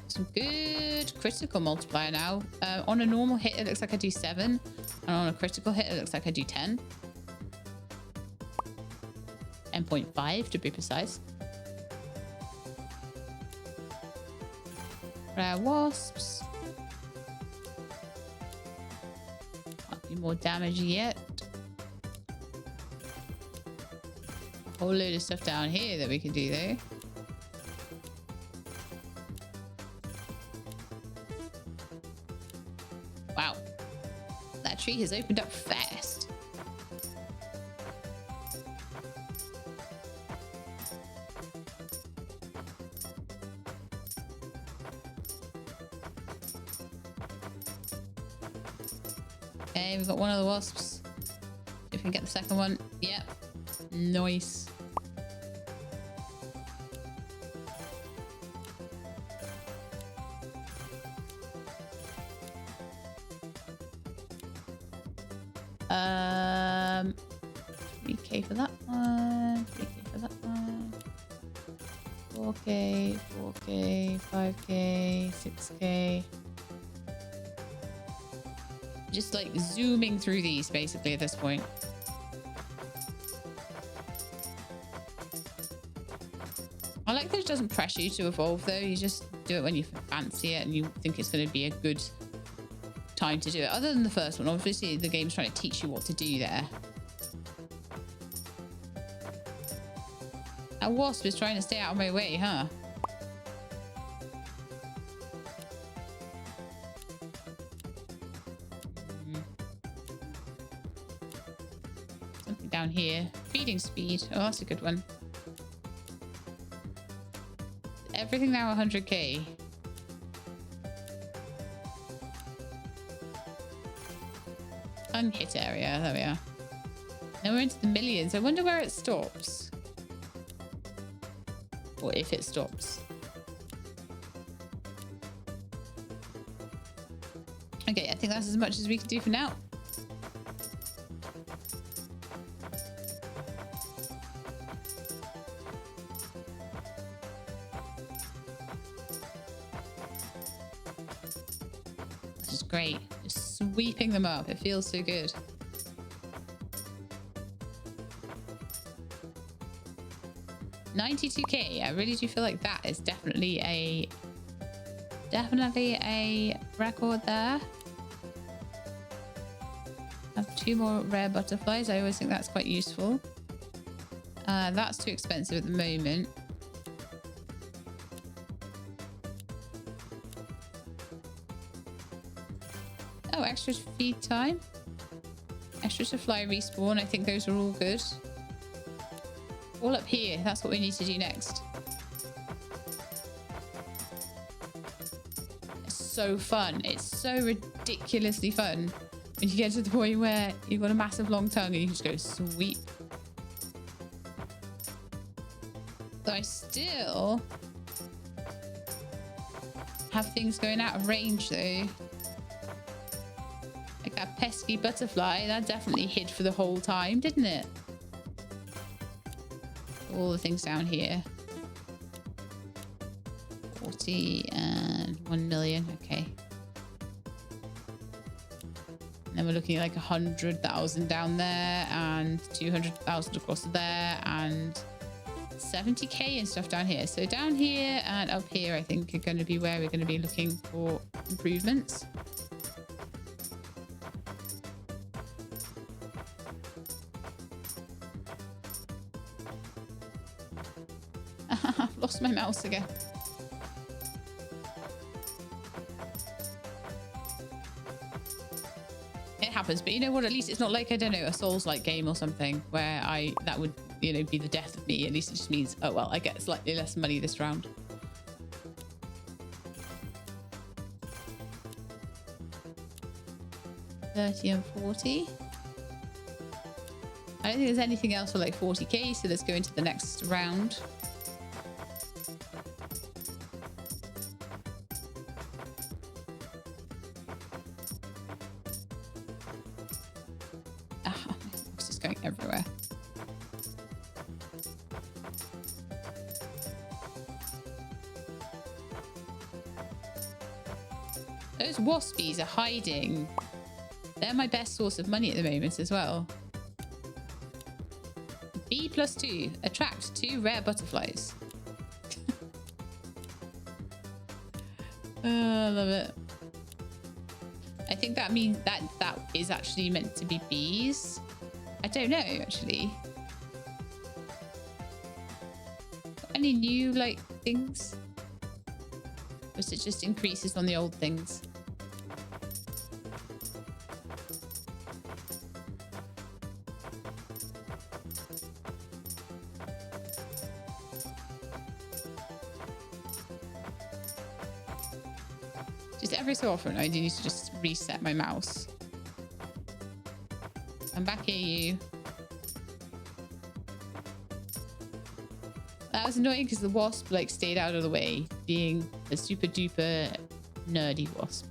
A: Some good critical multiplier now. On a normal hit, it looks like I do 7. And on a critical hit, it looks like I do 10. 10.5 to be precise. Rare wasps. Can't do more damage yet. A whole load of stuff down here that we can do though. Wow. That tree has opened up fast. Okay, we've got one of the wasps. If we can get the second one. Yep. Nice. Um, 3K for that one. 3K for that one. 4K, 4K, 5K, 6K. Just like zooming through these basically at this point. I like that it doesn't pressure you to evolve though. You just do it when you fancy it and you think it's going to be a good time to do it. Other than the first one, obviously the game's trying to teach you what to do there. That wasp is trying to stay out of my way, huh? Something down here. Feeding speed. Oh, that's a good one. Everything now 100k. Unhit area. There we are. Now we're into the millions. I wonder where it stops. Or if it stops. Okay, I think that's as much as we can do for now. This is great. Just sweeping them up. It feels so good. $92k. I really do feel like that is definitely a record there. I have 2 more rare butterflies. I always think that's quite useful. That's too expensive at the moment. Oh, extra feed time. Extra to fly respawn. I think those are all good. All up here. That's what we need to do next. It's so fun. It's so ridiculously fun when you get to the point where you've got a massive long tongue and you just go sweep. So I still have things going out of range though. Like that pesky butterfly, that definitely hid for the whole time, didn't it? All the things down here. 40 and 1 million. Okay. And then we're looking at like 100,000 down there and 200,000 across there and 70k and stuff down here. So down here and up here, I think are going to be where we're going to be looking for improvements. I've lost my mouse again. It happens, but you know what? At least it's not like, I don't know, a Souls-like game or something where that would, you know, be the death of me. At least it just means, oh well, I get slightly less money this round. 30 and 40. I don't think there's anything else for like 40k, so let's go into the next round. Ah, it's just going everywhere. Those waspies are hiding. They're my best source of money at the moment as well. B+2. Attract 2 rare butterflies. I love it. I think that means that is actually meant to be bees. I don't know, actually. Any new, like, things? Or is it just increases on the old things? Every so often I do need to just reset my mouse. I'm back here, you. That was annoying because the wasp like stayed out of the way, being a super duper nerdy wasp.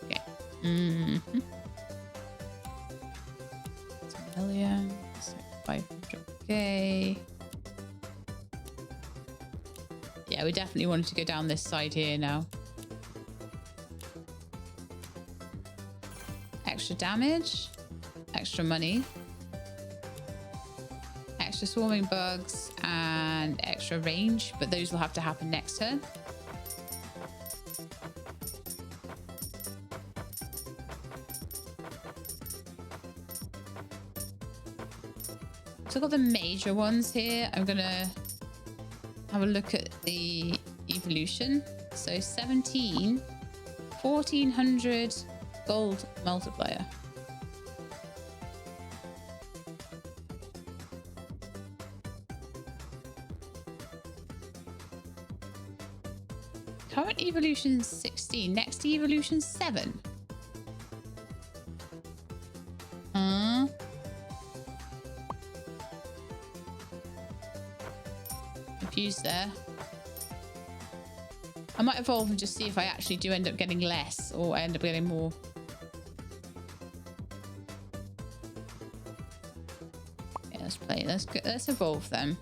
A: Okay. Mm-hmm. It's a million. So 500k. Yeah, we definitely wanted to go down this side here now. Extra damage, extra money, extra swarming bugs, and extra range, but those will have to happen next turn. So I've got the major ones here. I'm gonna have a look at the evolution. So 17, 1400 gold multiplier. Current evolution 16, next evolution 7. Confused there. I might evolve and just see if I actually do end up getting less or I end up getting more. Yeah, let's play. Let's evolve them.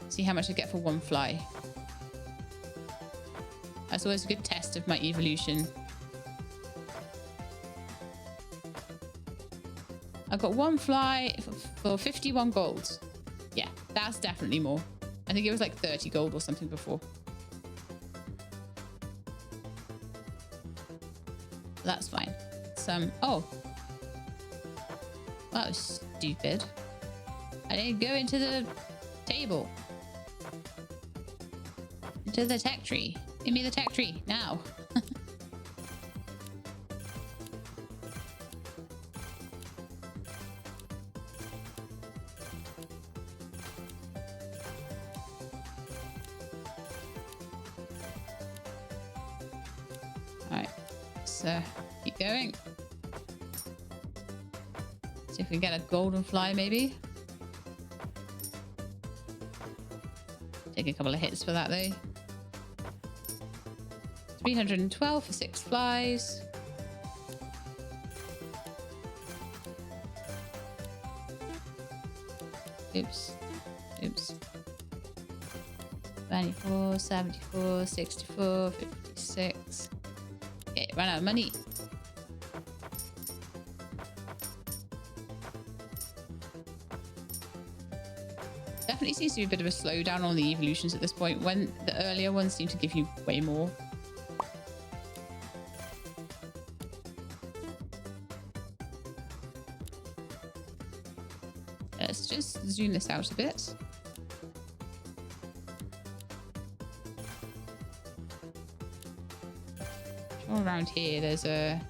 A: See how much I get for one fly. That's always a good test of my evolution. I got one fly for 51 gold. Yeah, that's definitely more. I think it was like 30 gold or something before. That's fine. Oh. That was stupid. I didn't go into the table. Into the tech tree. Give me the tech tree now. Alright, so keep going. See if we get a golden fly maybe. Take a couple of hits for that though. 312 for 6 flies. Oops. Oops. 24, 74, 64, 56. Okay, ran out of money. Definitely seems to be a bit of a slowdown on the evolutions at this point, when the earlier ones seem to give you way more. Let's just zoom this out a bit. All around here, there's a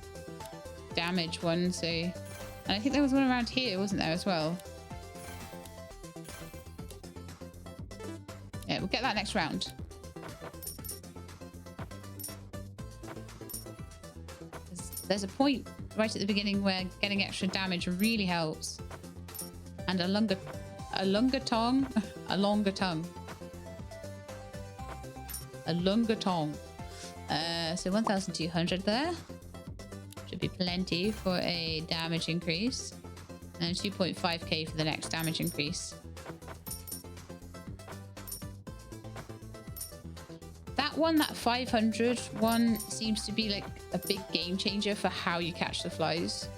A: damage one, so... And I think there was one around here, wasn't there, as well? Yeah, we'll get that next round. There's a point right at the beginning where getting extra damage really helps. And a longer tongue. A longer tongue. So 1,200 there. Should be plenty for a damage increase. And 2.5k for the next damage increase. That 500 one seems to be like a big game changer for how you catch the flies.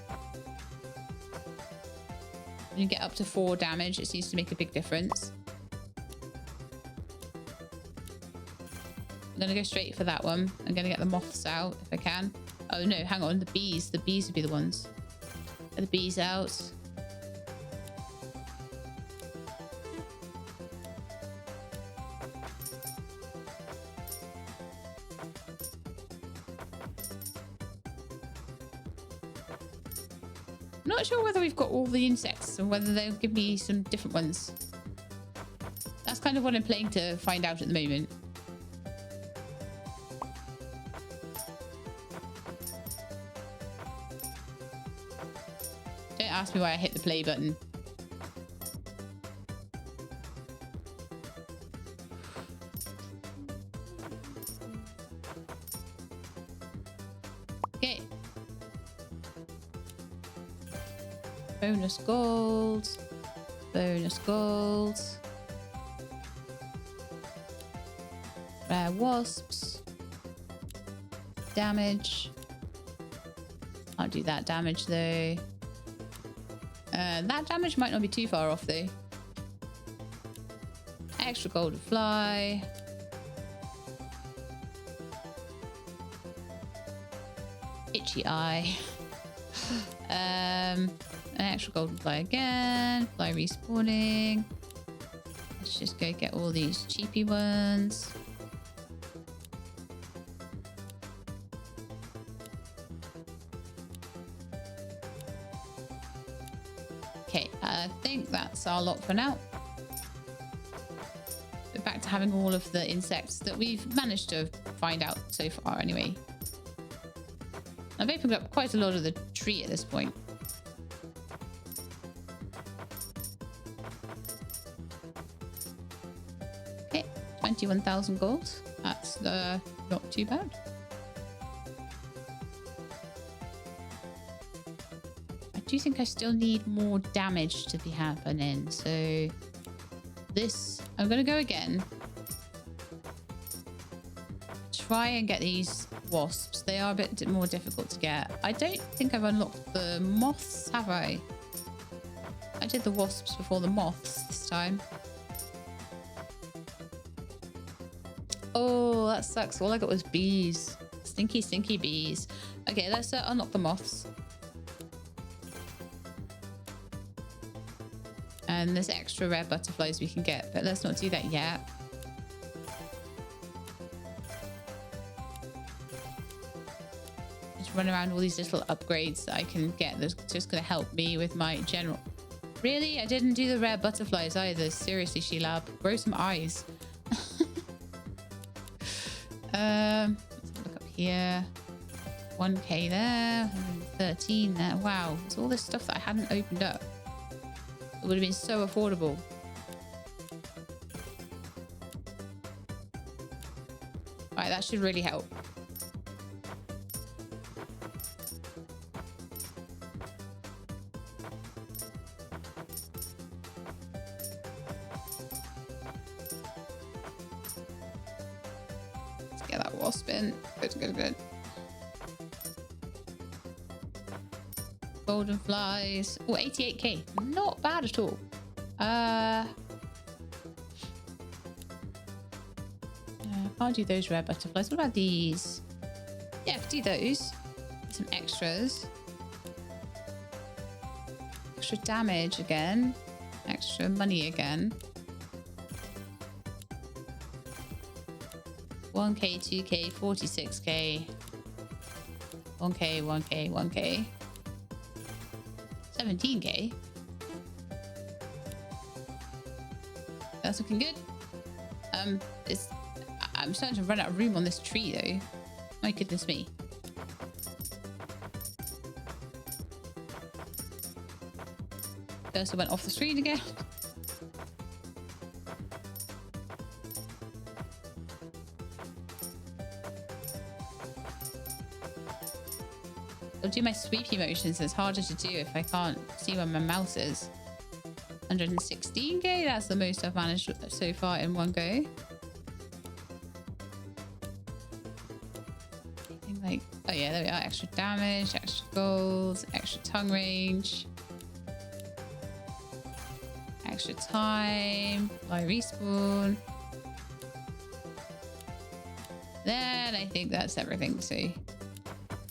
A: When you get up to 4 damage, it seems to make a big difference. I'm gonna go straight for that one. I'm gonna get the moths out if I can. Oh no, hang on, the bees. The bees would be the ones. Get the bees out. Not sure whether we've got all the insects or whether they'll give me some different ones. That's kind of what I'm playing to find out at the moment. Don't ask me why I hit the play button. Okay. Bonus gold. Bonus gold. Rare wasps. Damage. Can't do that damage though. That damage might not be too far off though. Extra golden fly. Itchy eye. An extra golden fly again. Fly respawning. Let's just go get all these cheapy ones. Okay, I think that's our lot for now. We're back to having all of the insects that we've managed to find out so far anyway. I've opened up quite a lot of the tree at this point. Okay, 21,000 gold. That's not too bad. I do think I still need more damage to be happening. So this, I'm going to go again. Try and get these wasps. They are a bit more difficult to get. I don't think I've unlocked the moths, have I? I did the wasps before the moths this time. Oh, that sucks. All I got was bees. Stinky, stinky bees. Okay, let's unlock the moths. And there's extra rare butterflies we can get, but let's not do that yet. Just run around all these little upgrades that I can get that's just going to help me with my general. Really? I didn't do the rare butterflies either. Seriously, Shelab. Grow some eyes. Let's look up here. 1k there. 113 there. Wow. There's all this stuff that I hadn't opened up. It would have been so affordable. Right, that should really help. Let's get that wasp in. Good, good, good. Golden flies. Oh, 88k. Not bad at all. Can't do those rare butterflies. What about these? Yeah, I could do those. Some extras. Extra damage again. Extra money again. 1k, 2k, 46k. 1k, 1k, 1k. 17k. That's looking good. I'm starting to run out of room on this tree though. My goodness me. Cursor went off the screen again. I'll do my sweepy motions. It's harder to do if I can't see where my mouse is. 116k, that's the most I've managed so far in one go. Anything like, oh yeah, there we are. Extra damage, extra gold, extra tongue range, extra time, fly respawn. Then I think that's everything. So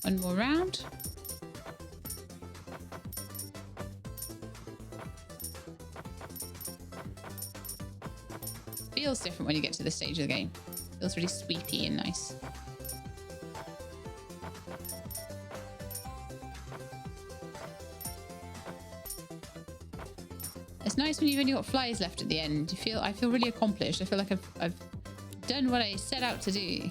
A: one more round. Feels different when you get to this stage of the game. Feels really sweepy and nice. It's nice when you've only got flies left at the end. I feel really accomplished. I feel like I've done what I set out to do.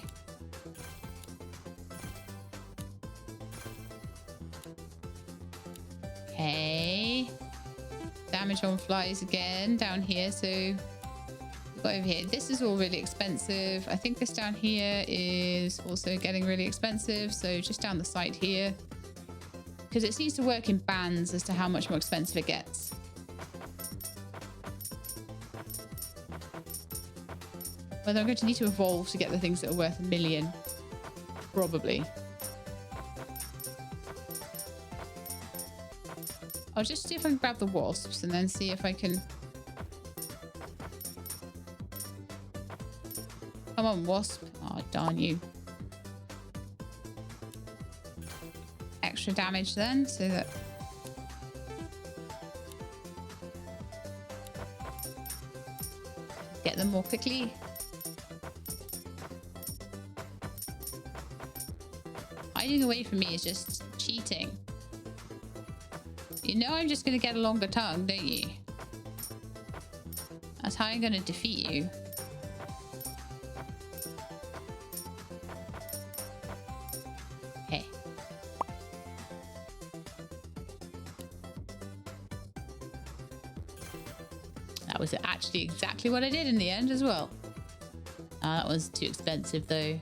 A: Okay. Damage on flies again down here. So over here, this is all really expensive. I think this down here is also getting really expensive, so just down the side here, because it seems to work in bands as to how much more expensive it gets. Whether I'm going to need to evolve to get the things that are worth 1 million, probably. I'll just see if I can grab the wasps and then see if I can. Come on, wasp. Oh, darn you. Extra damage then, so that... get them more quickly. Hiding away from me is just cheating. You know I'm just going to get a longer tongue, don't you? That's how I'm going to defeat you. That was actually exactly what I did in the end as well. That was too expensive though.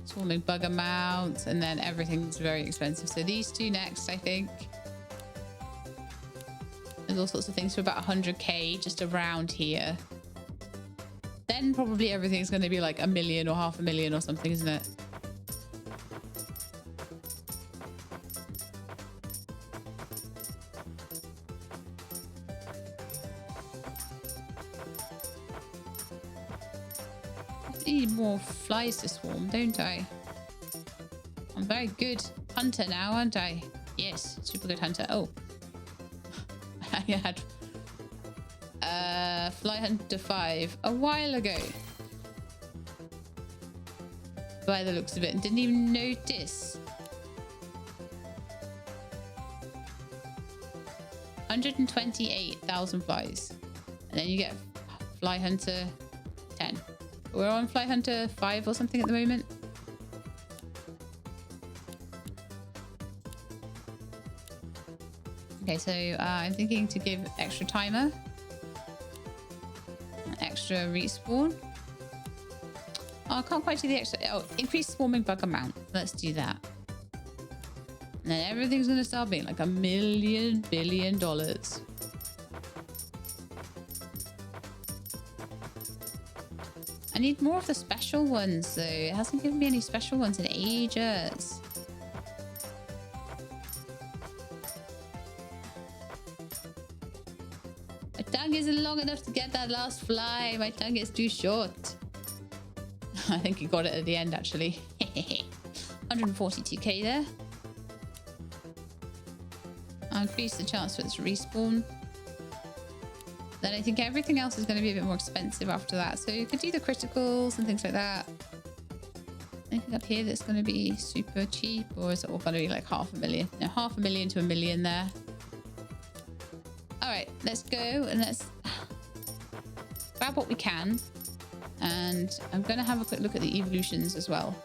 A: Swarming bug amount, and then everything's very expensive. So these two next, I think. There's all sorts of things for about 100k just around here. Then probably everything's going to be like 1 million or 500,000 or something, isn't it? Need more flies to swarm, don't I? I'm very good hunter now, aren't I? Yes, super good hunter. Oh, I had fly hunter 5 a while ago, by the looks of it, and didn't even notice. 128,000 flies, and then you get fly hunter 10. We're on Fly Hunter 5 or something at the moment. Okay, so I'm thinking to give extra timer, extra respawn. Oh, I can't quite do the extra. Oh, increase swarming bug amount. Let's do that. And then everything's going to start being like $1 billion. I need more of the special ones though. It hasn't given me any special ones in ages. My tongue isn't long enough to get that last fly. My tongue is too short. I think you got it at the end actually. 142k there. I'll increase the chance for it to respawn. Then I think everything else is going to be a bit more expensive after that. So you could do the criticals and things like that. Anything up here that's going to be super cheap, or is it all going to be like 500,000? No, 500,000 to 1 million there. All right, let's go and let's grab what we can. And I'm going to have a quick look at the evolutions as well.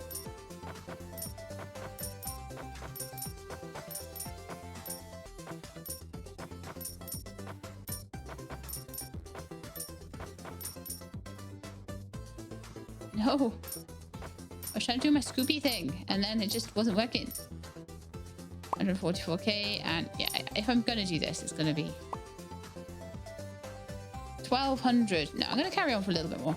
A: was trying to do my Scooby thing and then it just wasn't working. 144k, and yeah, if I'm gonna do this, it's gonna be 1200. No, I'm gonna carry on for a little bit more.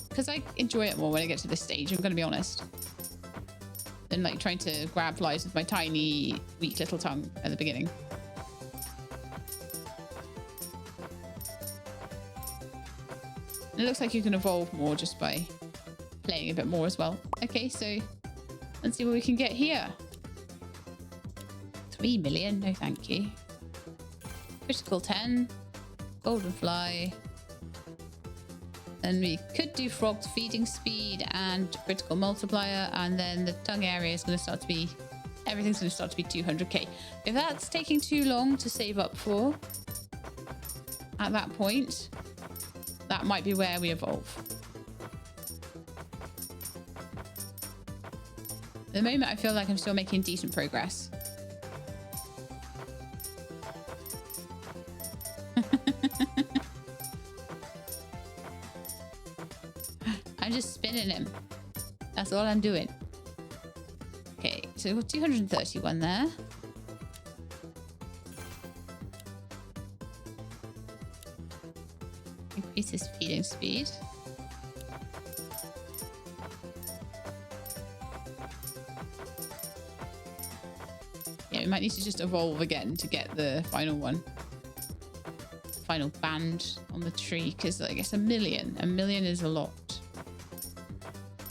A: Because I enjoy it more when I get to this stage, I'm gonna be honest, than like trying to grab flies with my tiny, weak little tongue at the beginning. It looks like you can evolve more just by playing a bit more as well. Okay, so let's see what we can get here. 3 million, no thank you. Critical 10, golden fly. Then we could do frog's feeding speed and critical multiplier, and then the tongue area is going to start to be, everything's going to start to be 200k. If that's taking too long to save up for, at that point, that might be where we evolve. At the moment, I feel like I'm still making decent progress. I'm just spinning him. That's all I'm doing. Okay, so we've got 231 there. Increase his feeding speed. Yeah, we might need to just evolve again to get the final one. Final band on the tree, because I guess a million is a lot.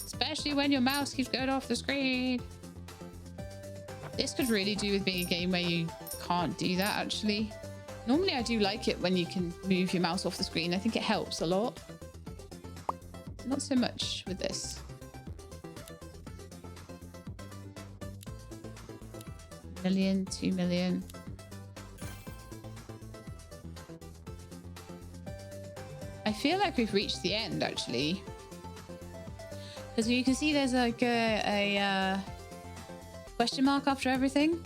A: Especially when your mouse keeps going off the screen. This could really do with being a game where you can't do that, actually. Normally I do like it when you can move your mouse off the screen. I think it helps a lot. Not so much with this. Million, 2 million. I feel like we've reached the end, actually. Because you can see there's like a question mark after everything.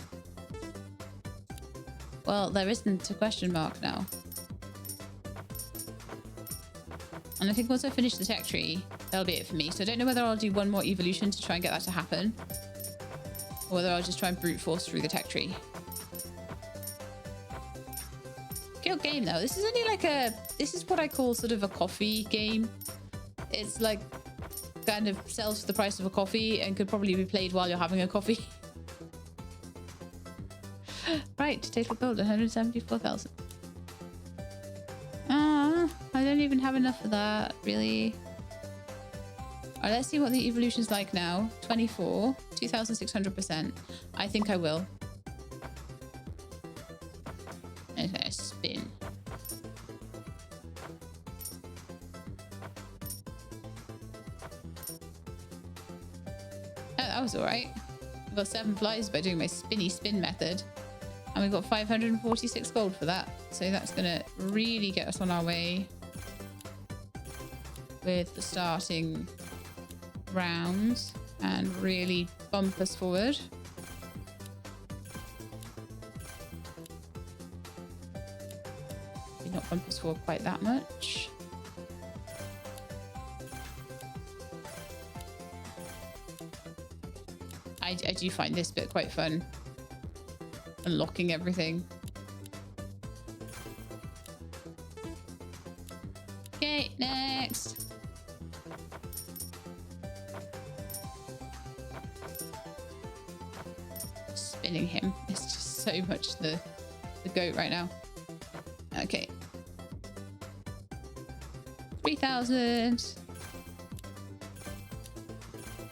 A: Well, there isn't a question mark now. And I think once I finish the tech tree, that'll be it for me. So I don't know whether I'll do one more evolution to try and get that to happen, or whether I'll just try and brute force through the tech tree. Good game though. This is only like this is what I call sort of a coffee game. It's like kind of sells for the price of a coffee and could probably be played while you're having a coffee. Right, total gold 174,000. I don't even have enough for that, really. Alright, let's see what the evolution's like now. 24, 2,600%. I think I will. Okay, spin. Oh, that was alright. I've got 7 flies by doing my spinny spin method. And we've got 546 gold for that. So that's going to really get us on our way with the starting rounds and really bump us forward. Maybe not bump us forward quite that much. I do find this bit quite fun. Unlocking everything. Okay, next. Spinning him. It's just so much the goat right now. Okay. 3,000.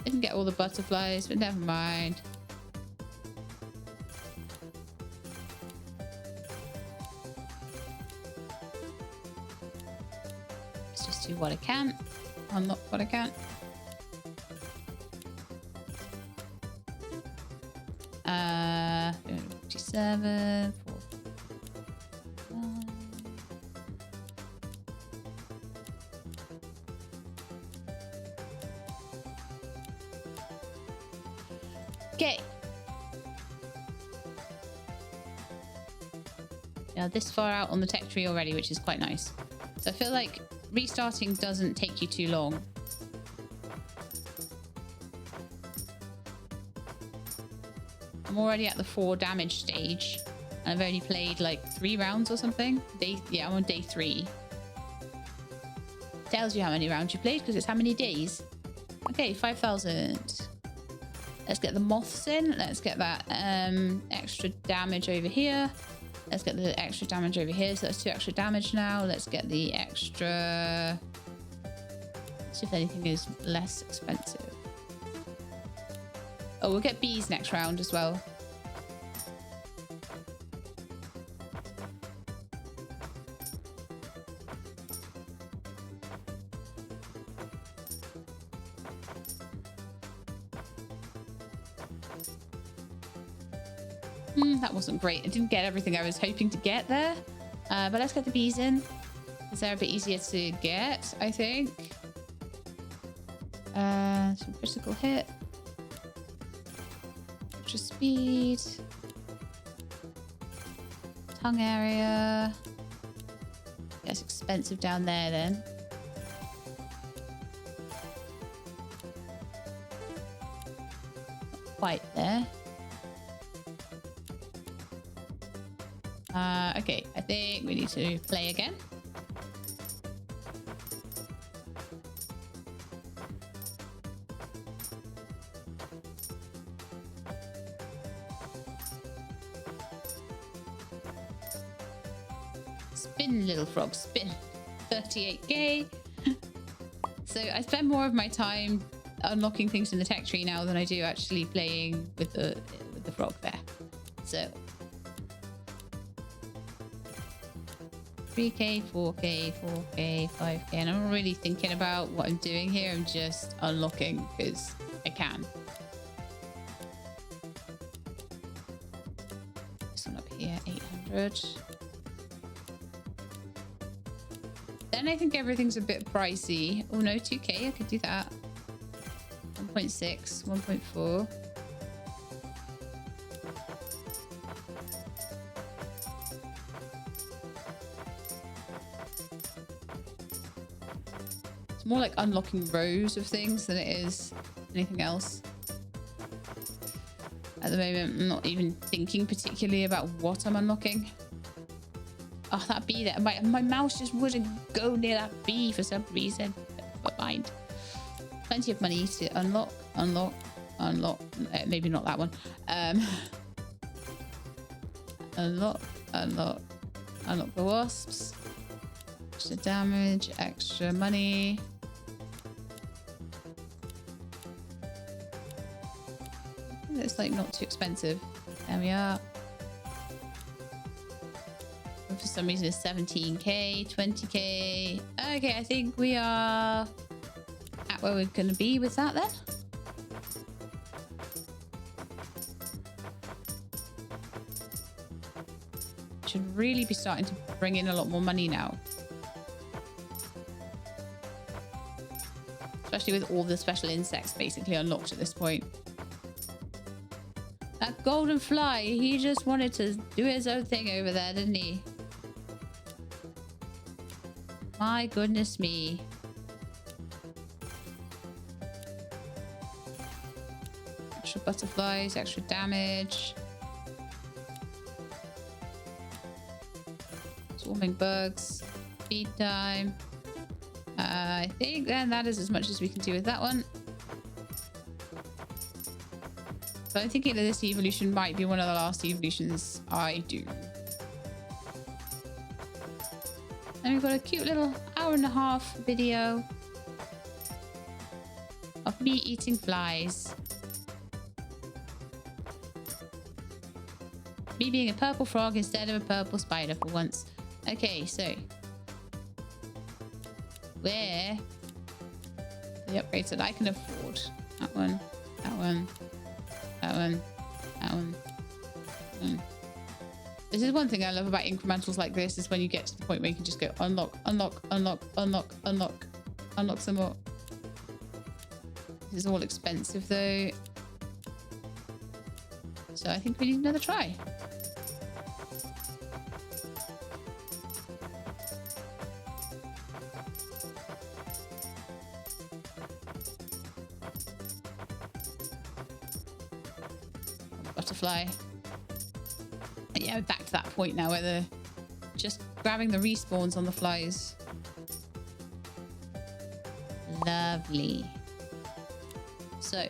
A: Didn't get all the butterflies, but never mind. Do what I can, unlock what I can. 57, 4. Okay. We are this far out on the tech tree already, which is quite nice. So I feel like restarting doesn't take you too long. I'm already at the 4 damage stage. And I've only played like 3 rounds or something. Yeah, I'm on day 3. Tells you how many rounds you played because it's how many days. Okay, 5,000. Let's get the moths in. Let's get that extra damage over here. Let's get the extra damage over here. So that's 2 extra damage now. Let's get the extra... Let's see if anything is less expensive. Oh, we'll get bees next round as well. That wasn't great. I didn't get everything I was hoping to get there. But let's get the bees in. Because they're a bit easier to get, I think. Some critical hit. Extra speed. Tongue area. Yeah, it's expensive down there then. Not quite there. Okay, I think we need to play again. Spin, little frog, spin. 38k. So I spend more of my time unlocking things in the tech tree now than I do actually playing with the frog there. So 3k, 4k, 4k, 5k, and I'm not really thinking about what I'm doing here. I'm just unlocking because I can. This one up here, 800. Then I think everything's a bit pricey. Oh no, 2k, I could do that. 1.6, 1.4. It's more like unlocking rows of things than it is anything else. At the moment, I'm not even thinking particularly about what I'm unlocking. Oh, that bee there. My mouse just wouldn't go near that bee for some reason. But mind. Plenty of money to unlock. Maybe not that one. Unlock the wasps. Extra damage, extra money. It's like not too expensive. There we are. For some reason it's 17k, 20k. Okay, I think we are at where we're going to be with that then. Should really be starting to bring in a lot more money now. Especially with all the special insects basically unlocked at this point. That golden fly, he just wanted to do his own thing over there, didn't he? My goodness me. Extra butterflies, extra damage. Swarming bugs. Feed time. I think then that is as much as we can do with that one. But I'm thinking that this evolution might be one of the last evolutions I do. And we've got a cute little hour-and-a-half video of me eating flies. Me being a purple frog instead of a purple spider for once. Okay, so where the upgrades that I can afford? That one, that one, that one, that one. This is one thing I love about incrementals like this, is when you get to the point where you can just go unlock, unlock, unlock, unlock, unlock, unlock some more. This is all expensive though. So I think we need another try. butterfly. And yeah, we're back to that point now where they're just grabbing the respawns on the flies. Lovely. So,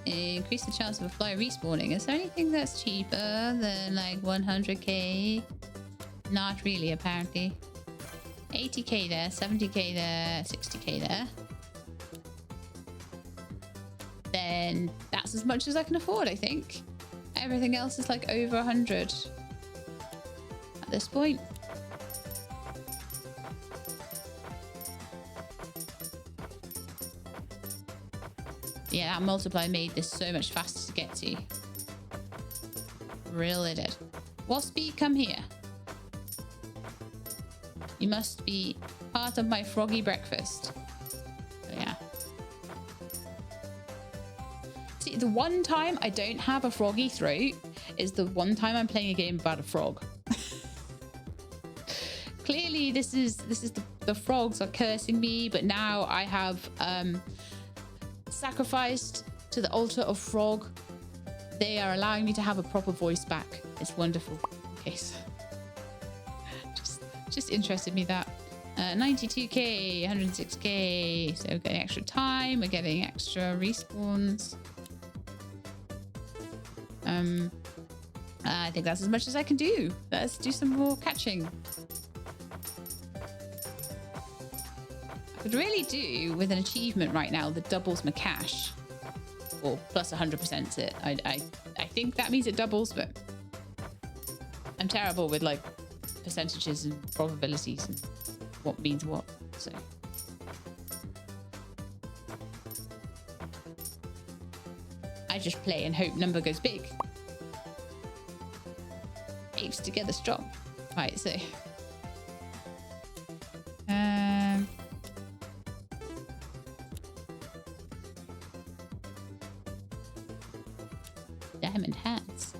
A: increase the chance of a fly respawning. Is there anything that's cheaper than like 100k? Not really, apparently. 80k there, 70k there, 60k there. Then that's as much as I can afford, I think. Everything else is like over 100 at this point. Yeah, that multiply made this so much faster to get to. Really did. Waspy, come here. You must be part of my froggy breakfast. So yeah. See, the one time I don't have a froggy throat is the one time I'm playing a game about a frog. Clearly, this is the frogs are cursing me, but now I have sacrificed to the altar of frog. They are allowing me to have a proper voice back. It's wonderful. Okay, so just interested me that 92k, 106k. So we're getting extra time, we're getting extra respawns. I think that's as much as I can do. Let's do some more catching. I could really do with an achievement right now that doubles my cash, or plus 100% it. I think that means it doubles, but I'm terrible with like percentages and probabilities and what means what. So I just play and hope number goes big. Apes together strong. Right, so diamond hats.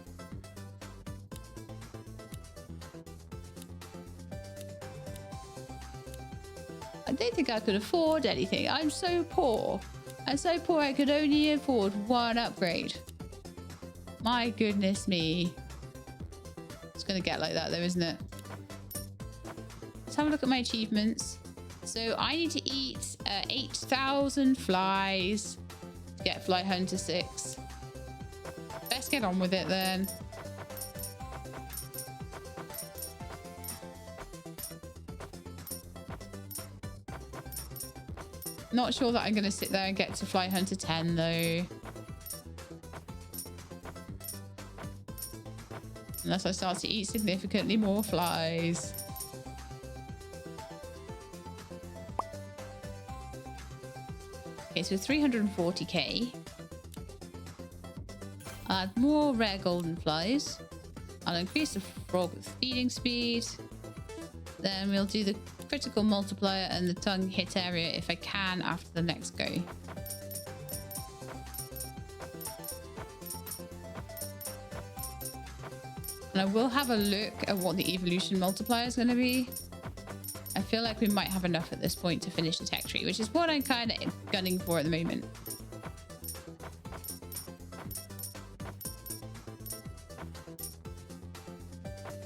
A: I don't think I could afford anything. I'm so poor. I'm so poor I could only afford one upgrade. My goodness me. It's gonna get like that though, isn't it? Let's have a look at my achievements. So I need to eat 8,000 flies to get Fly Hunter 6. Let's get on with it then. Not sure that I'm going to sit there and get to Fly Hunter 10 though. Unless I start to eat significantly more flies. Okay, so 340k. Add more rare golden flies. I'll increase the frog feeding speed. Then we'll do the critical multiplier and the tongue hit area if I can after the next go. And I will have a look at what the evolution multiplier is going to be. I feel like we might have enough at this point to finish the tech tree, which is what I'm kind of gunning for at the moment.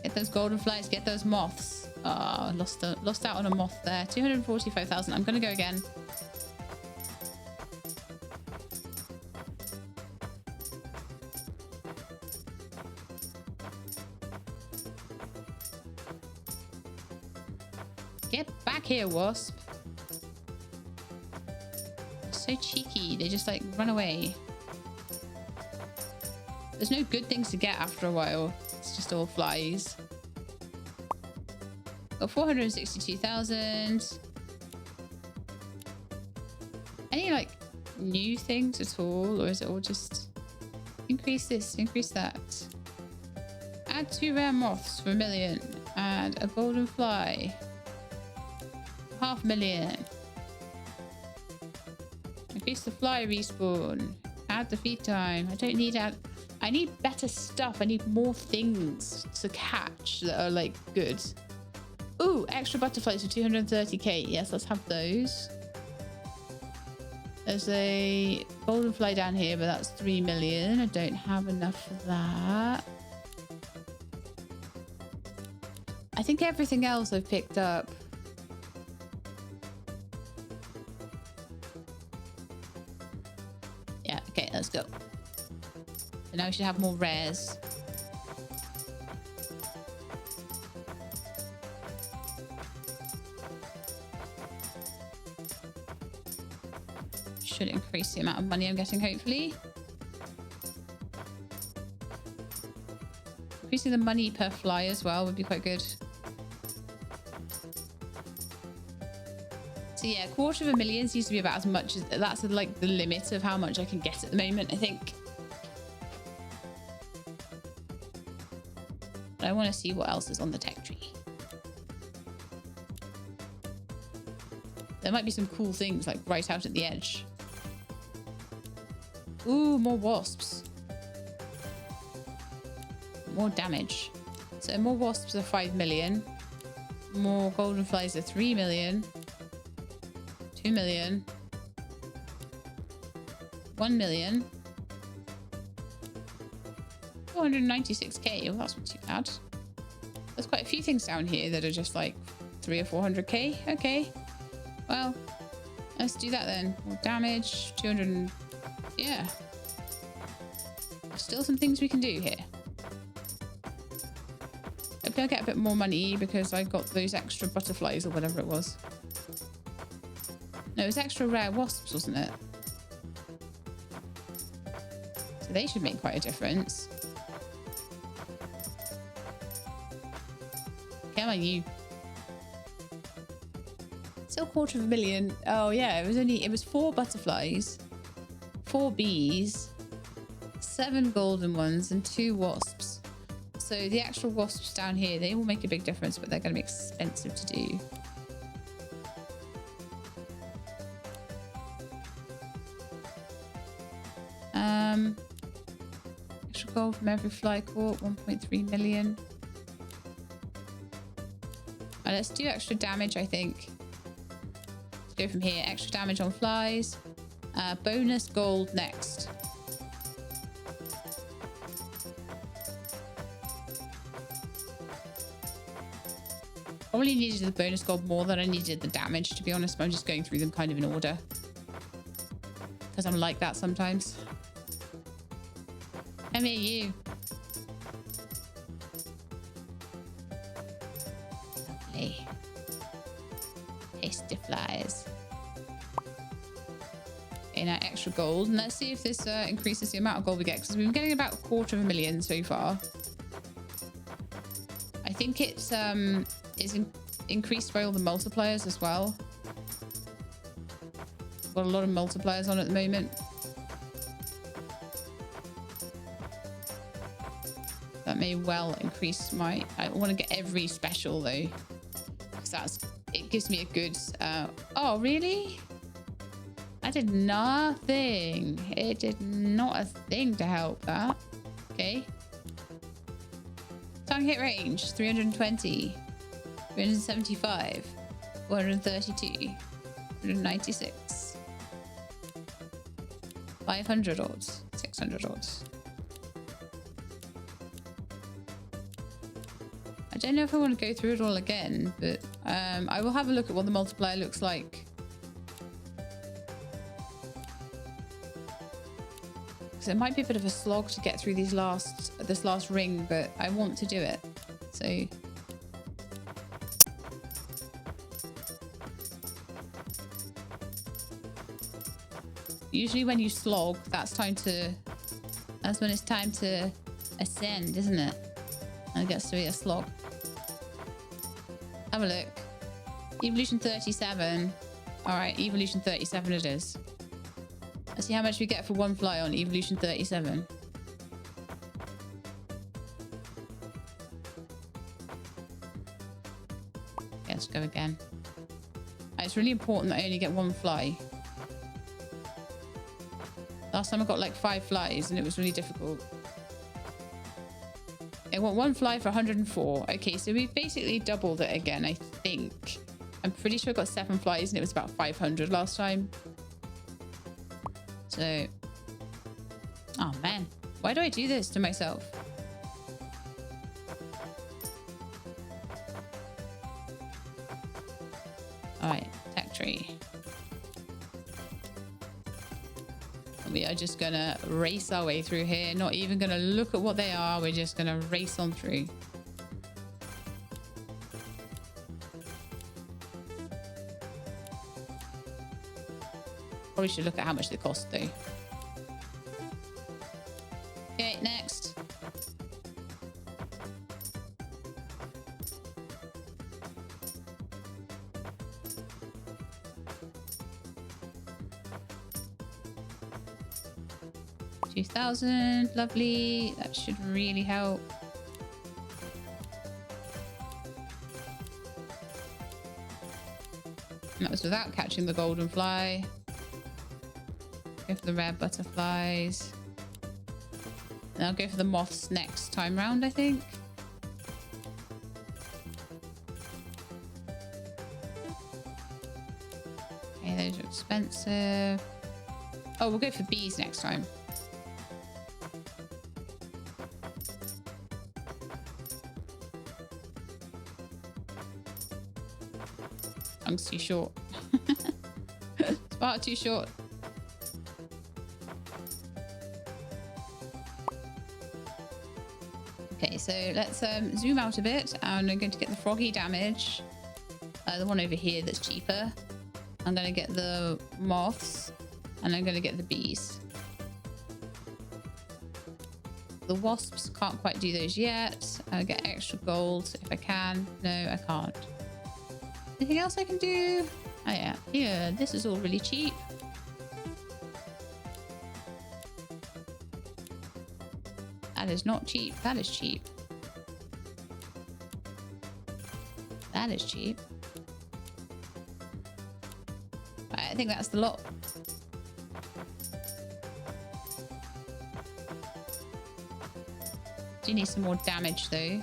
A: Get those golden flies, get those moths. Oh, lost out on a moth there. 245,000. I'm going to go again. Get back here, wasp. They're so cheeky. They just like run away. There's no good things to get after a while. It's just all flies. Got 462,000. Any like new things at all, or is it all just increase this, increase that? Add 2 rare moths for 1 million. Add a golden fly. 500,000. Increase the fly respawn. Add the feed time. I don't need add. I need better stuff. I need more things to catch that are like good. Ooh, extra butterflies for 230k. Yes, let's have those. There's a golden fly down here, but that's 3 million. I don't have enough for that. I think everything else I've picked up. Yeah, okay, let's go. So now we should have more rares. Should increase the amount of money I'm getting, hopefully. Increasing the money per fly as well would be quite good. So yeah, 250,000 seems to be about as much as that's like the limit of how much I can get at the moment, I think. But I want to see what else is on the tech tree. There might be some cool things like right out at the edge. Ooh, more wasps. More damage. So more wasps are 5 million. More golden flies are 3 million. 2 million. 1 million. 496k. Well, that's not too bad. There's quite a few things down here that are just like 300 or 400k. Okay. Well, let's do that then. More damage. 200. Yeah. Still some things we can do here. Hopefully I'll get a bit more money because I got those extra butterflies or whatever it was. No, it was extra rare wasps, wasn't it? So they should make quite a difference. Come on, you. Still 250,000. Oh yeah, it was 4 butterflies, 4 bees, 7 golden ones, and 2 wasps. So the actual wasps down here, they will make a big difference, but they're going to be expensive to do. Extra gold from every fly caught, 1.3 million. Right, let's do extra damage, I think. Let's go from here. Extra damage on flies. Bonus gold next. Probably needed the bonus gold more than I needed the damage, to be honest, but I'm just going through them kind of in order. Because I'm like that sometimes. Come here, you. Lovely. Tasty flies. Okay, now extra gold. And let's see if this increases the amount of gold we get, because we've been getting about 250,000 so far. I think it's increased by all the multipliers as well. Got a lot of multipliers on at the moment. That may well increase my... I want to get every special though, because it gives me a good... oh, really? I did nothing. It did not a thing to help that. Okay. Target range, 320. 375. 432. 196. 500 odds. 600 odds. I don't know if I want to go through it all again, but I will have a look at what the multiplier looks like. Because it might be a bit of a slog to get through this last ring, but I want to do it. So usually when you slog, that's when it's time to ascend, isn't it? And it gets to be a slog. Have a look. Evolution 37. All right, evolution 37 it is. Let's see how much we get for 1 fly on evolution 37. Okay, let's go again. It's really important that I only get 1 fly. Last time I got like 5 flies and it was really difficult. I want 1 fly for 104. Okay, so we've basically doubled it again, I think. I'm pretty sure I got 7 flies and it was about 500 last time. So, oh man, why do I do this to myself? All right, tech tree. We are just gonna race our way through here. Not even gonna look at what they are. We're just gonna race on through. Probably should look at how much they cost though. Okay, next. $2,000, lovely. That should really help. And that was without catching the golden fly. Go for the rare butterflies. And I'll go for the moths next time round, I think. Okay, those are expensive. Oh, we'll go for bees next time. Tongue's too short. It's far too short. Okay, so let's zoom out a bit. And I'm going to get the froggy damage. The one over here that's cheaper. I'm going to get the moths. And I'm going to get the bees. The wasps, can't quite do those yet. I'll get extra gold if I can. No, I can't. Anything else I can do? Oh yeah, here, this is all really cheap. That is not cheap. That is cheap. That is cheap. Right, I think that's the lot. Do need some more damage though.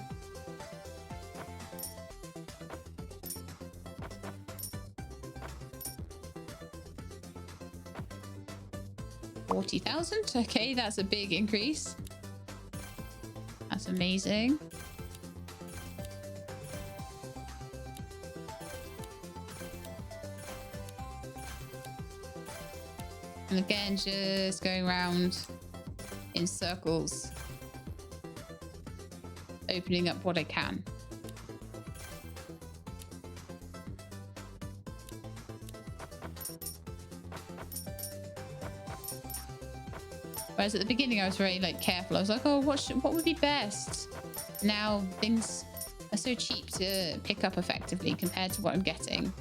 A: $40,000. Okay, that's a big increase. That's amazing. And again, just going around in circles, opening up what I can. Whereas at the beginning I was very like careful. I was like, oh, what would be best? Now things are so cheap to pick up effectively compared to what I'm getting.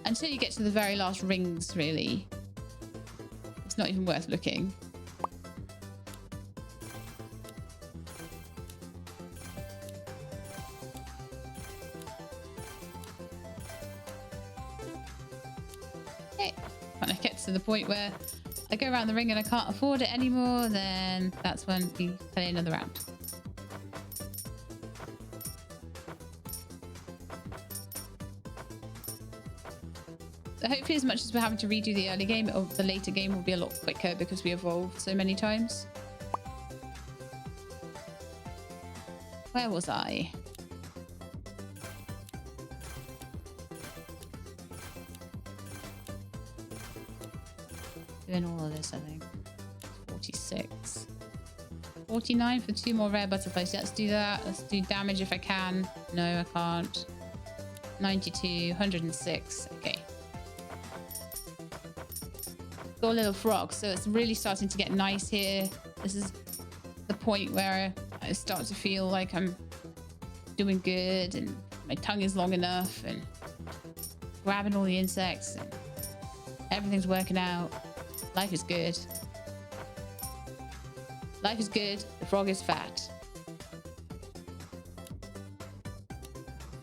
A: Until you get to the very last rings, really. It's not even worth looking. Okay. When I get to the point where I go around the ring and I can't afford it anymore, then that's when we play another round. So hopefully, as much as we're having to redo the early game, the later game will be a lot quicker because we evolved so many times. Where was I? Doing all of this, I think. 46. 49 for 2 more rare butterflies. Let's do that. Let's do damage if I can. No, I can't. 92, 106. Okay. Got a little frog, so it's really starting to get nice here. This is the point where I start to feel like I'm doing good and my tongue is long enough and grabbing all the insects and everything's working out. Life is good. Life is good. The frog is fat.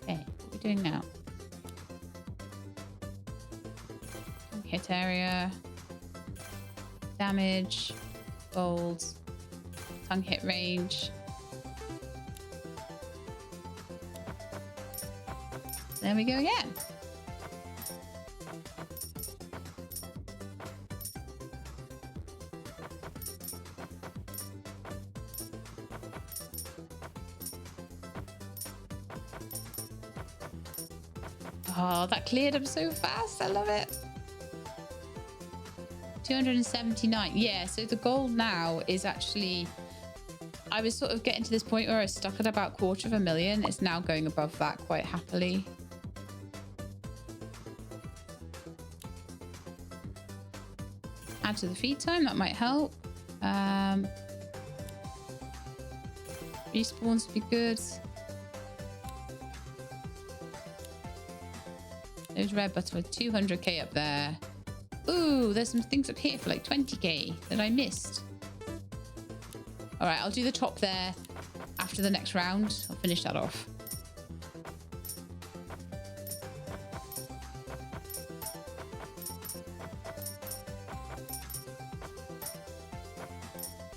A: Okay, what are we doing now? Hit area. Damage. Gold. Tongue hit range. There we go again. Oh, that cleared up so fast. I love it. 279. Yeah, so the goal now is actually... I was sort of getting to this point where I was stuck at about 250,000. It's now going above that quite happily. Add to the feed time, that might help. Respawns would be good. Those red butterflies, 200k up there. Ooh, there's some things up here for like 20k that I missed. All right, I'll do the top there after the next round. I'll finish that off.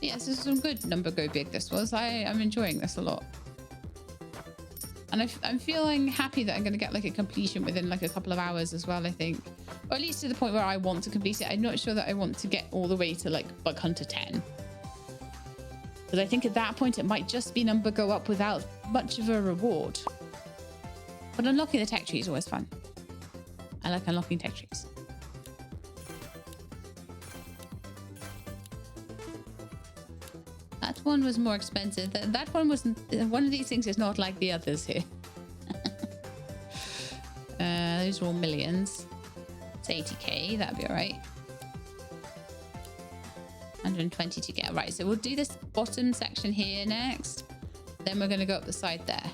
A: Yeah, this is some good number go big this was. I'm enjoying this a lot. And I'm feeling happy that I'm going to get like a completion within like a couple of hours as well, I think. Or at least to the point where I want to complete it. I'm not sure that I want to get all the way to like Bug Hunter 10. Because I think at that point it might just be number go up without much of a reward. But unlocking the tech tree is always fun. I like unlocking tech trees. That one was more expensive. That one wasn't... One of these things is not like the others here. Those are all millions. It's 80k. That'd be all right. 120 to get. Right, so we'll do this bottom section here next. Then we're going to go up the side there.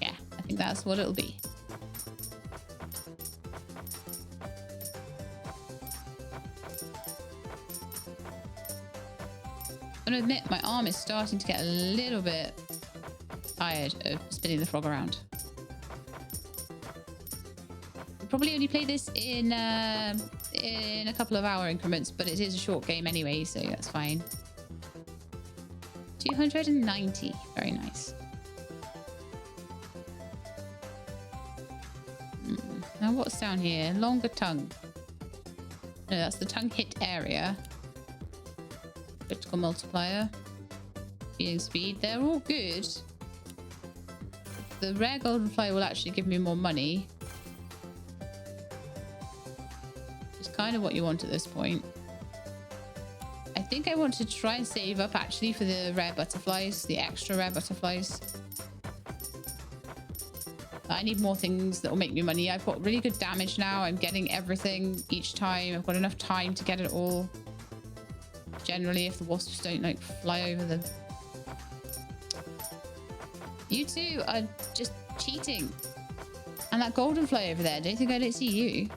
A: Yeah, I think that's what it'll be. I'm going to admit my arm is starting to get a little bit tired of spinning the frog around. We'll probably only play this in a couple of hour increments, but it is a short game anyway, so that's fine. 290. Very nice. Now what's down here? Longer tongue. No, that's the tongue hit area. Critical multiplier. Feeding speed. They're all good. The rare golden fly will actually give me more money. It's kind of what you want at this point. I think I want to try and save up actually for the rare butterflies, the extra rare butterflies. I need more things that will make me money. I've got really good damage now. I'm getting everything each time. I've got enough time to get it all. Generally, if the wasps don't like fly over them. You two are just cheating. And that golden fly over there, don't think I don't see you.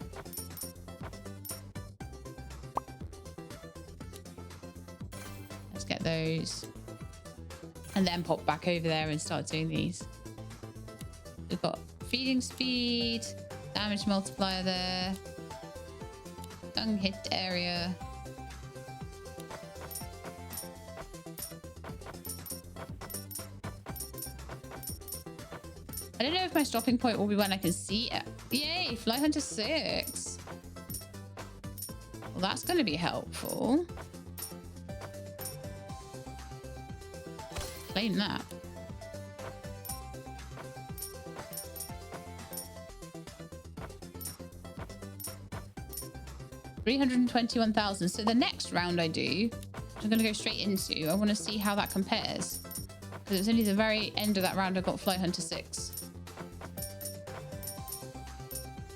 A: Let's get those. And then pop back over there and start doing these. We've got feeding speed, damage multiplier there, tongue hit area. I don't know if my stopping point will be when I can see it. Yay, Fly Hunter 6. Well, that's going to be helpful. Claim that. $321,000. So the next round I do, I'm going to go straight into. I want to see how that compares. Because it was only the very end of that round I got Fly Hunter 6.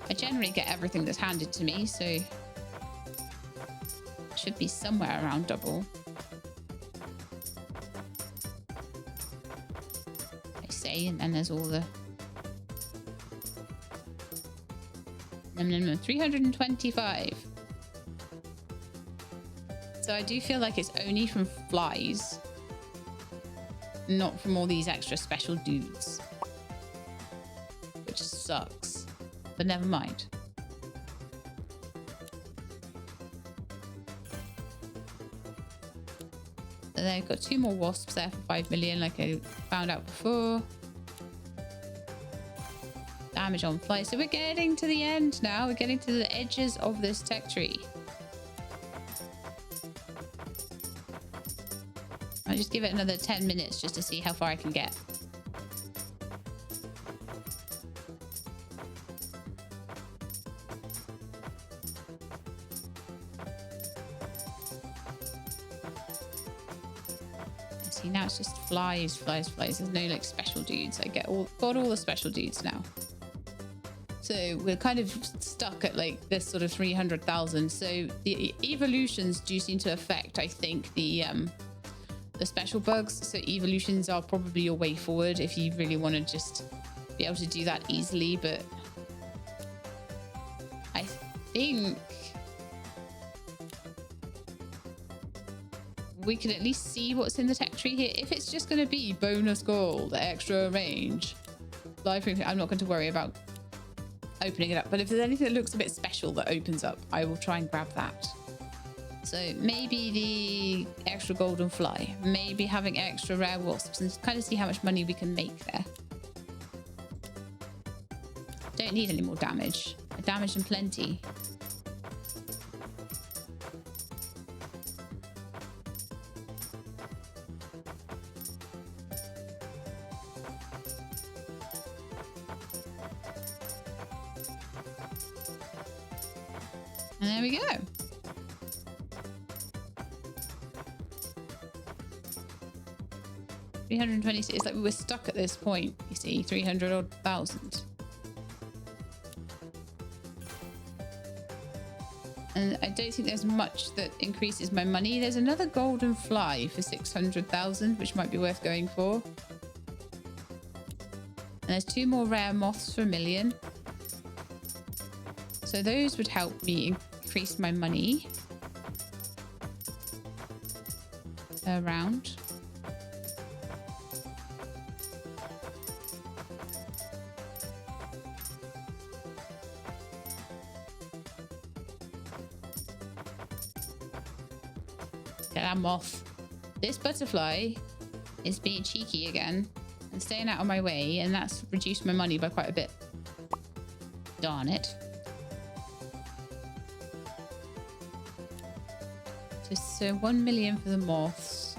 A: I generally get everything that's handed to me, so it should be somewhere around double. I say, and then there's all the... 325. So I do feel like it's only from flies, not from all these extra special dudes, which sucks, but never mind. And then I've got 2 more wasps there for 5 million, like I found out before. Damage on fly. So we're getting to the end now. We're getting to the edges of this tech tree. I'll just give it another 10 minutes just to see how far I can get. See, now it's just flies, flies, flies. There's no like special dudes. I got all the special dudes now. So we're kind of stuck at like this sort of 300,000. So the evolutions do seem to affect, I think, the special bugs. So evolutions are probably your way forward if you really want to just be able to do that easily. But I think we can at least see what's in the tech tree here. If it's just going to be bonus gold, extra range, live frequency, I'm not going to worry about opening it up. But if there's anything that looks a bit special that opens up, I will try and grab that. So maybe the extra golden fly, maybe having extra rare wasps, and kind of see how much money we can make there. Don't need any more damage. I damaged them plenty. And there we go. $326. It's like we were stuck at this point, you see, 300,000. And I don't think there's much that increases my money. There's another golden fly for 600,000, which might be worth going for. And there's 2 more rare moths for 1 million. So those would help me increase my money around. Get that moth. This butterfly is being cheeky again and staying out of my way, and that's reduced my money by quite a bit. Darn it. So 1 million for the moths,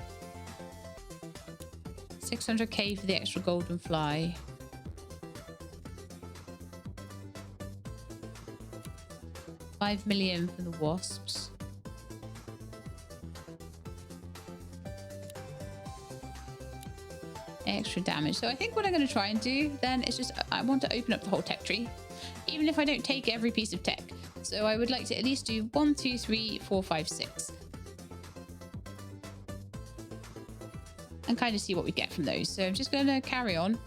A: 600k for the extra golden fly, $5 million for the wasps, extra damage. So I think what I'm going to try and do then is just, I want to open up the whole tech tree, even if I don't take every piece of tech. So I would like to at least do 1, 2, 3, 4, 5, 6. And kind of see what we get from those. So I'm just going to carry on. I'm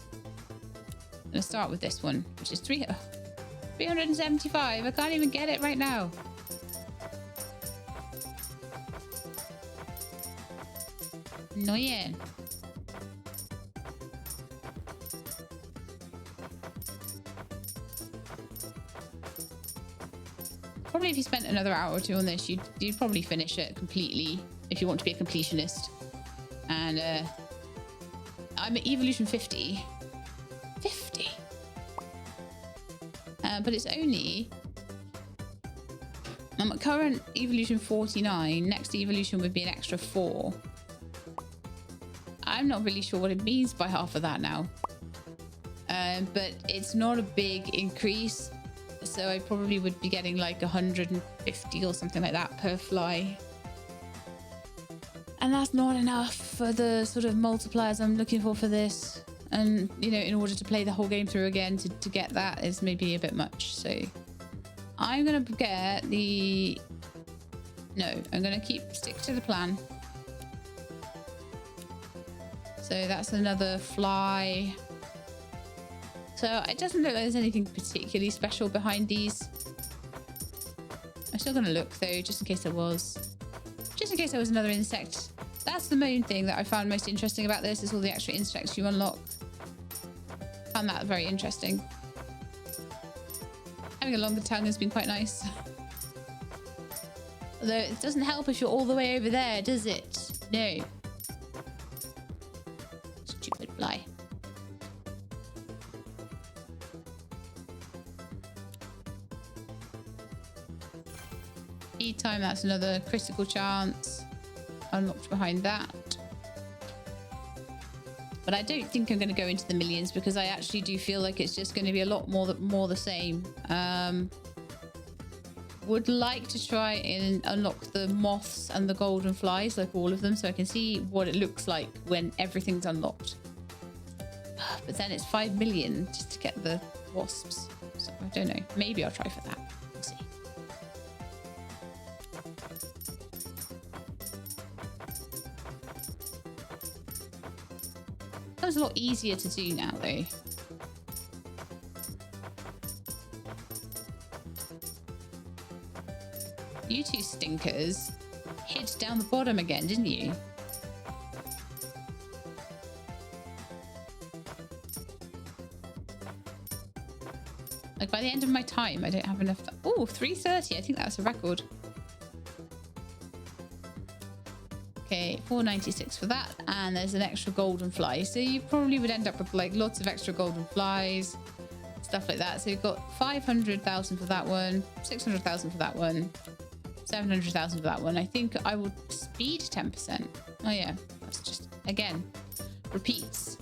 A: going to start with this one, which is 375. I can't even get it right now. Annoying. Probably if you spent another hour or 2 on this, you'd probably finish it completely if you want to be a completionist. And I'm at evolution 50. 50. But it's only, I'm at current evolution 49. Next evolution would be an extra 4. I'm not really sure what it means by half of that now. But it's not a big increase. So I probably would be getting like 150 or something like that per fly. And that's not enough for the sort of multipliers I'm looking for this. And, you know, in order to play the whole game through again, to get that is maybe a bit much. So I'm going to get the... No, I'm going to stick to the plan. So that's another fly. So it doesn't look like there's anything particularly special behind these. I'm still going to look though, just in case there was. Just in case there was another insect. That's the main thing that I found most interesting about this, is all the extra insects you unlock. Found that very interesting. Having a longer tongue has been quite nice. Although it doesn't help if you're all the way over there, does it? No. Stupid fly. Feed time, that's another critical chance. Unlocked behind that. But I don't think I'm going to go into the millions, because I actually do feel like it's just going to be a lot more the same. would like to try and unlock the moths and the golden flies, like all of them, so I can see what it looks like when everything's unlocked. But then it's 5 million just to get the wasps. So I don't know. Maybe I'll try for that. We'll see. That was a lot easier to do now, though. You two stinkers hid down the bottom again, didn't you? Like, by the end of my time, I don't have enough. Oh, 3:30. I think that's a record. Okay, 496 for that. And there's an extra golden fly. So you probably would end up with like lots of extra golden flies, stuff like that. So you've got 500,000 for that one, 600,000 for that one, 700,000 for that one. I think I will speed 10%. Oh yeah, that's just, again, repeats.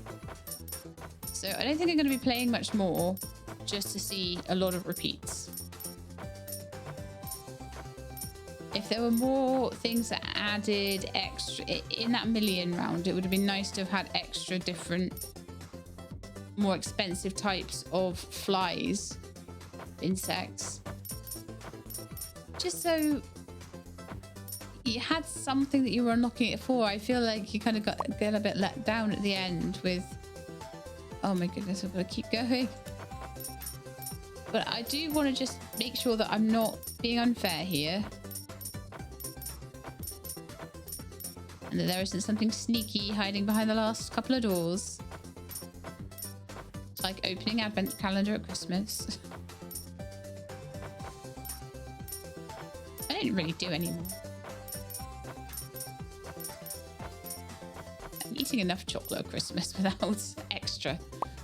A: So I don't think I'm going to be playing much more just to see a lot of repeats. If there were more things that added extra in that million round, it would have been nice to have had extra different, more expensive types of flies, insects. Just so you had something that you were unlocking it for. I feel like you kind of get a bit let down at the end with, oh my goodness, I've got to keep going. But I do want to just make sure that I'm not being unfair here. And that there isn't something sneaky hiding behind the last couple of doors. It's like opening advent calendar at Christmas. I didn't really do any more. I'm eating enough chocolate at Christmas without extra.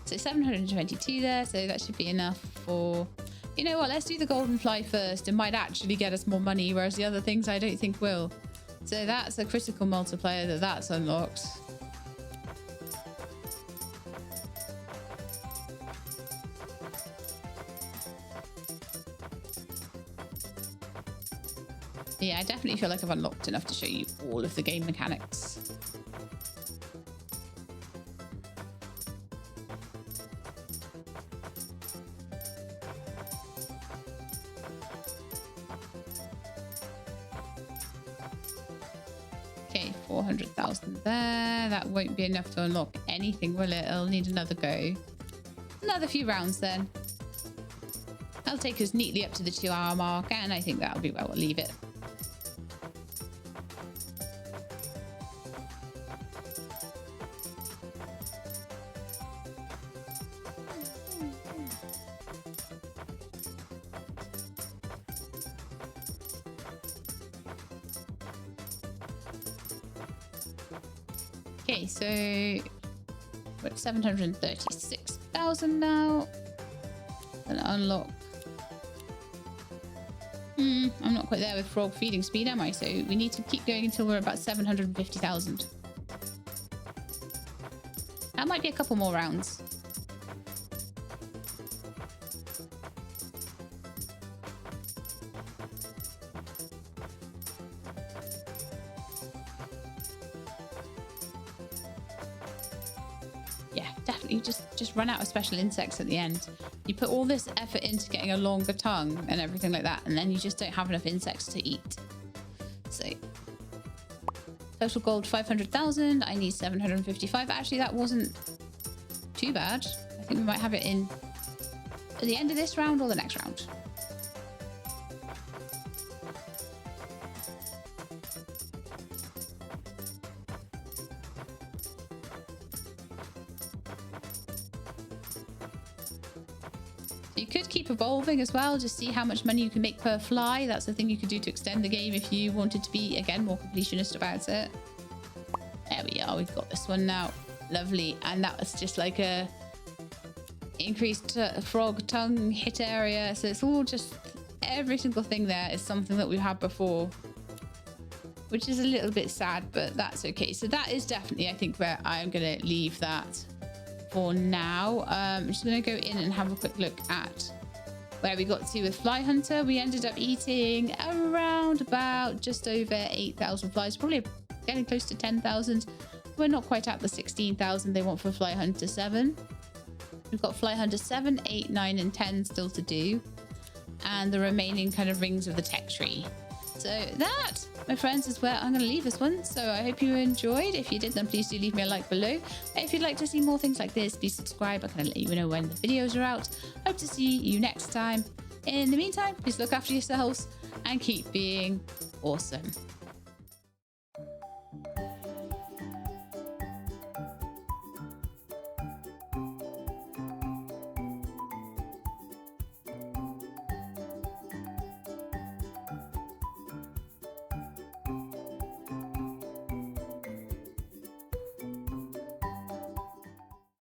A: So 722 there, so that should be enough for... You know what, let's do the golden fly first. It might actually get us more money, whereas the other things I don't think will. So that's a critical multiplier that's unlocked. Yeah, I definitely feel like I've unlocked enough to show you all of the game mechanics. Okay, 400,000 there. That won't be enough to unlock anything, will it? I'll need another go. Another few rounds then. That'll take us neatly up to the 2-hour mark, and I think that'll be where we'll leave it. Okay, so we're at 736,000 now. And unlock. I'm not quite there with frog feeding speed, am I? So we need to keep going until we're about 750,000. That might be a couple more rounds. You just run out of special insects at the end. You put all this effort into getting a longer tongue and everything like that, and then you just don't have enough insects to eat. So total gold 500,000. I need 755. Actually, that wasn't too bad. I think we might have it in at the end of this round or the next round. You could keep evolving as well, just see how much money you can make per fly. That's the thing you could do to extend the game if you wanted to be, again, more completionist about it. There we are, we've got this one now. Lovely. And that was just like a increased frog tongue hit area. So it's all just, every single thing there is something that we've had before, which is a little bit sad, but that's okay. So that is definitely, I think, where I'm going to leave that for now. I'm just going to go in and have a quick look at where we got to with Fly Hunter. We ended up eating around about just over 8,000 flies, probably getting close to 10,000. We're not quite at the 16,000 they want for Fly Hunter 7. We've got Fly Hunter 7, 8, 9, and 10 still to do, and the remaining kind of rings of the tech tree. So that, my friends, is where I'm going to leave this one. So I hope you enjoyed. If you did, then please do leave me a like below. If you'd like to see more things like this, please subscribe. I can let you know when the videos are out. Hope to see you next time. In the meantime, please look after yourselves and keep being awesome.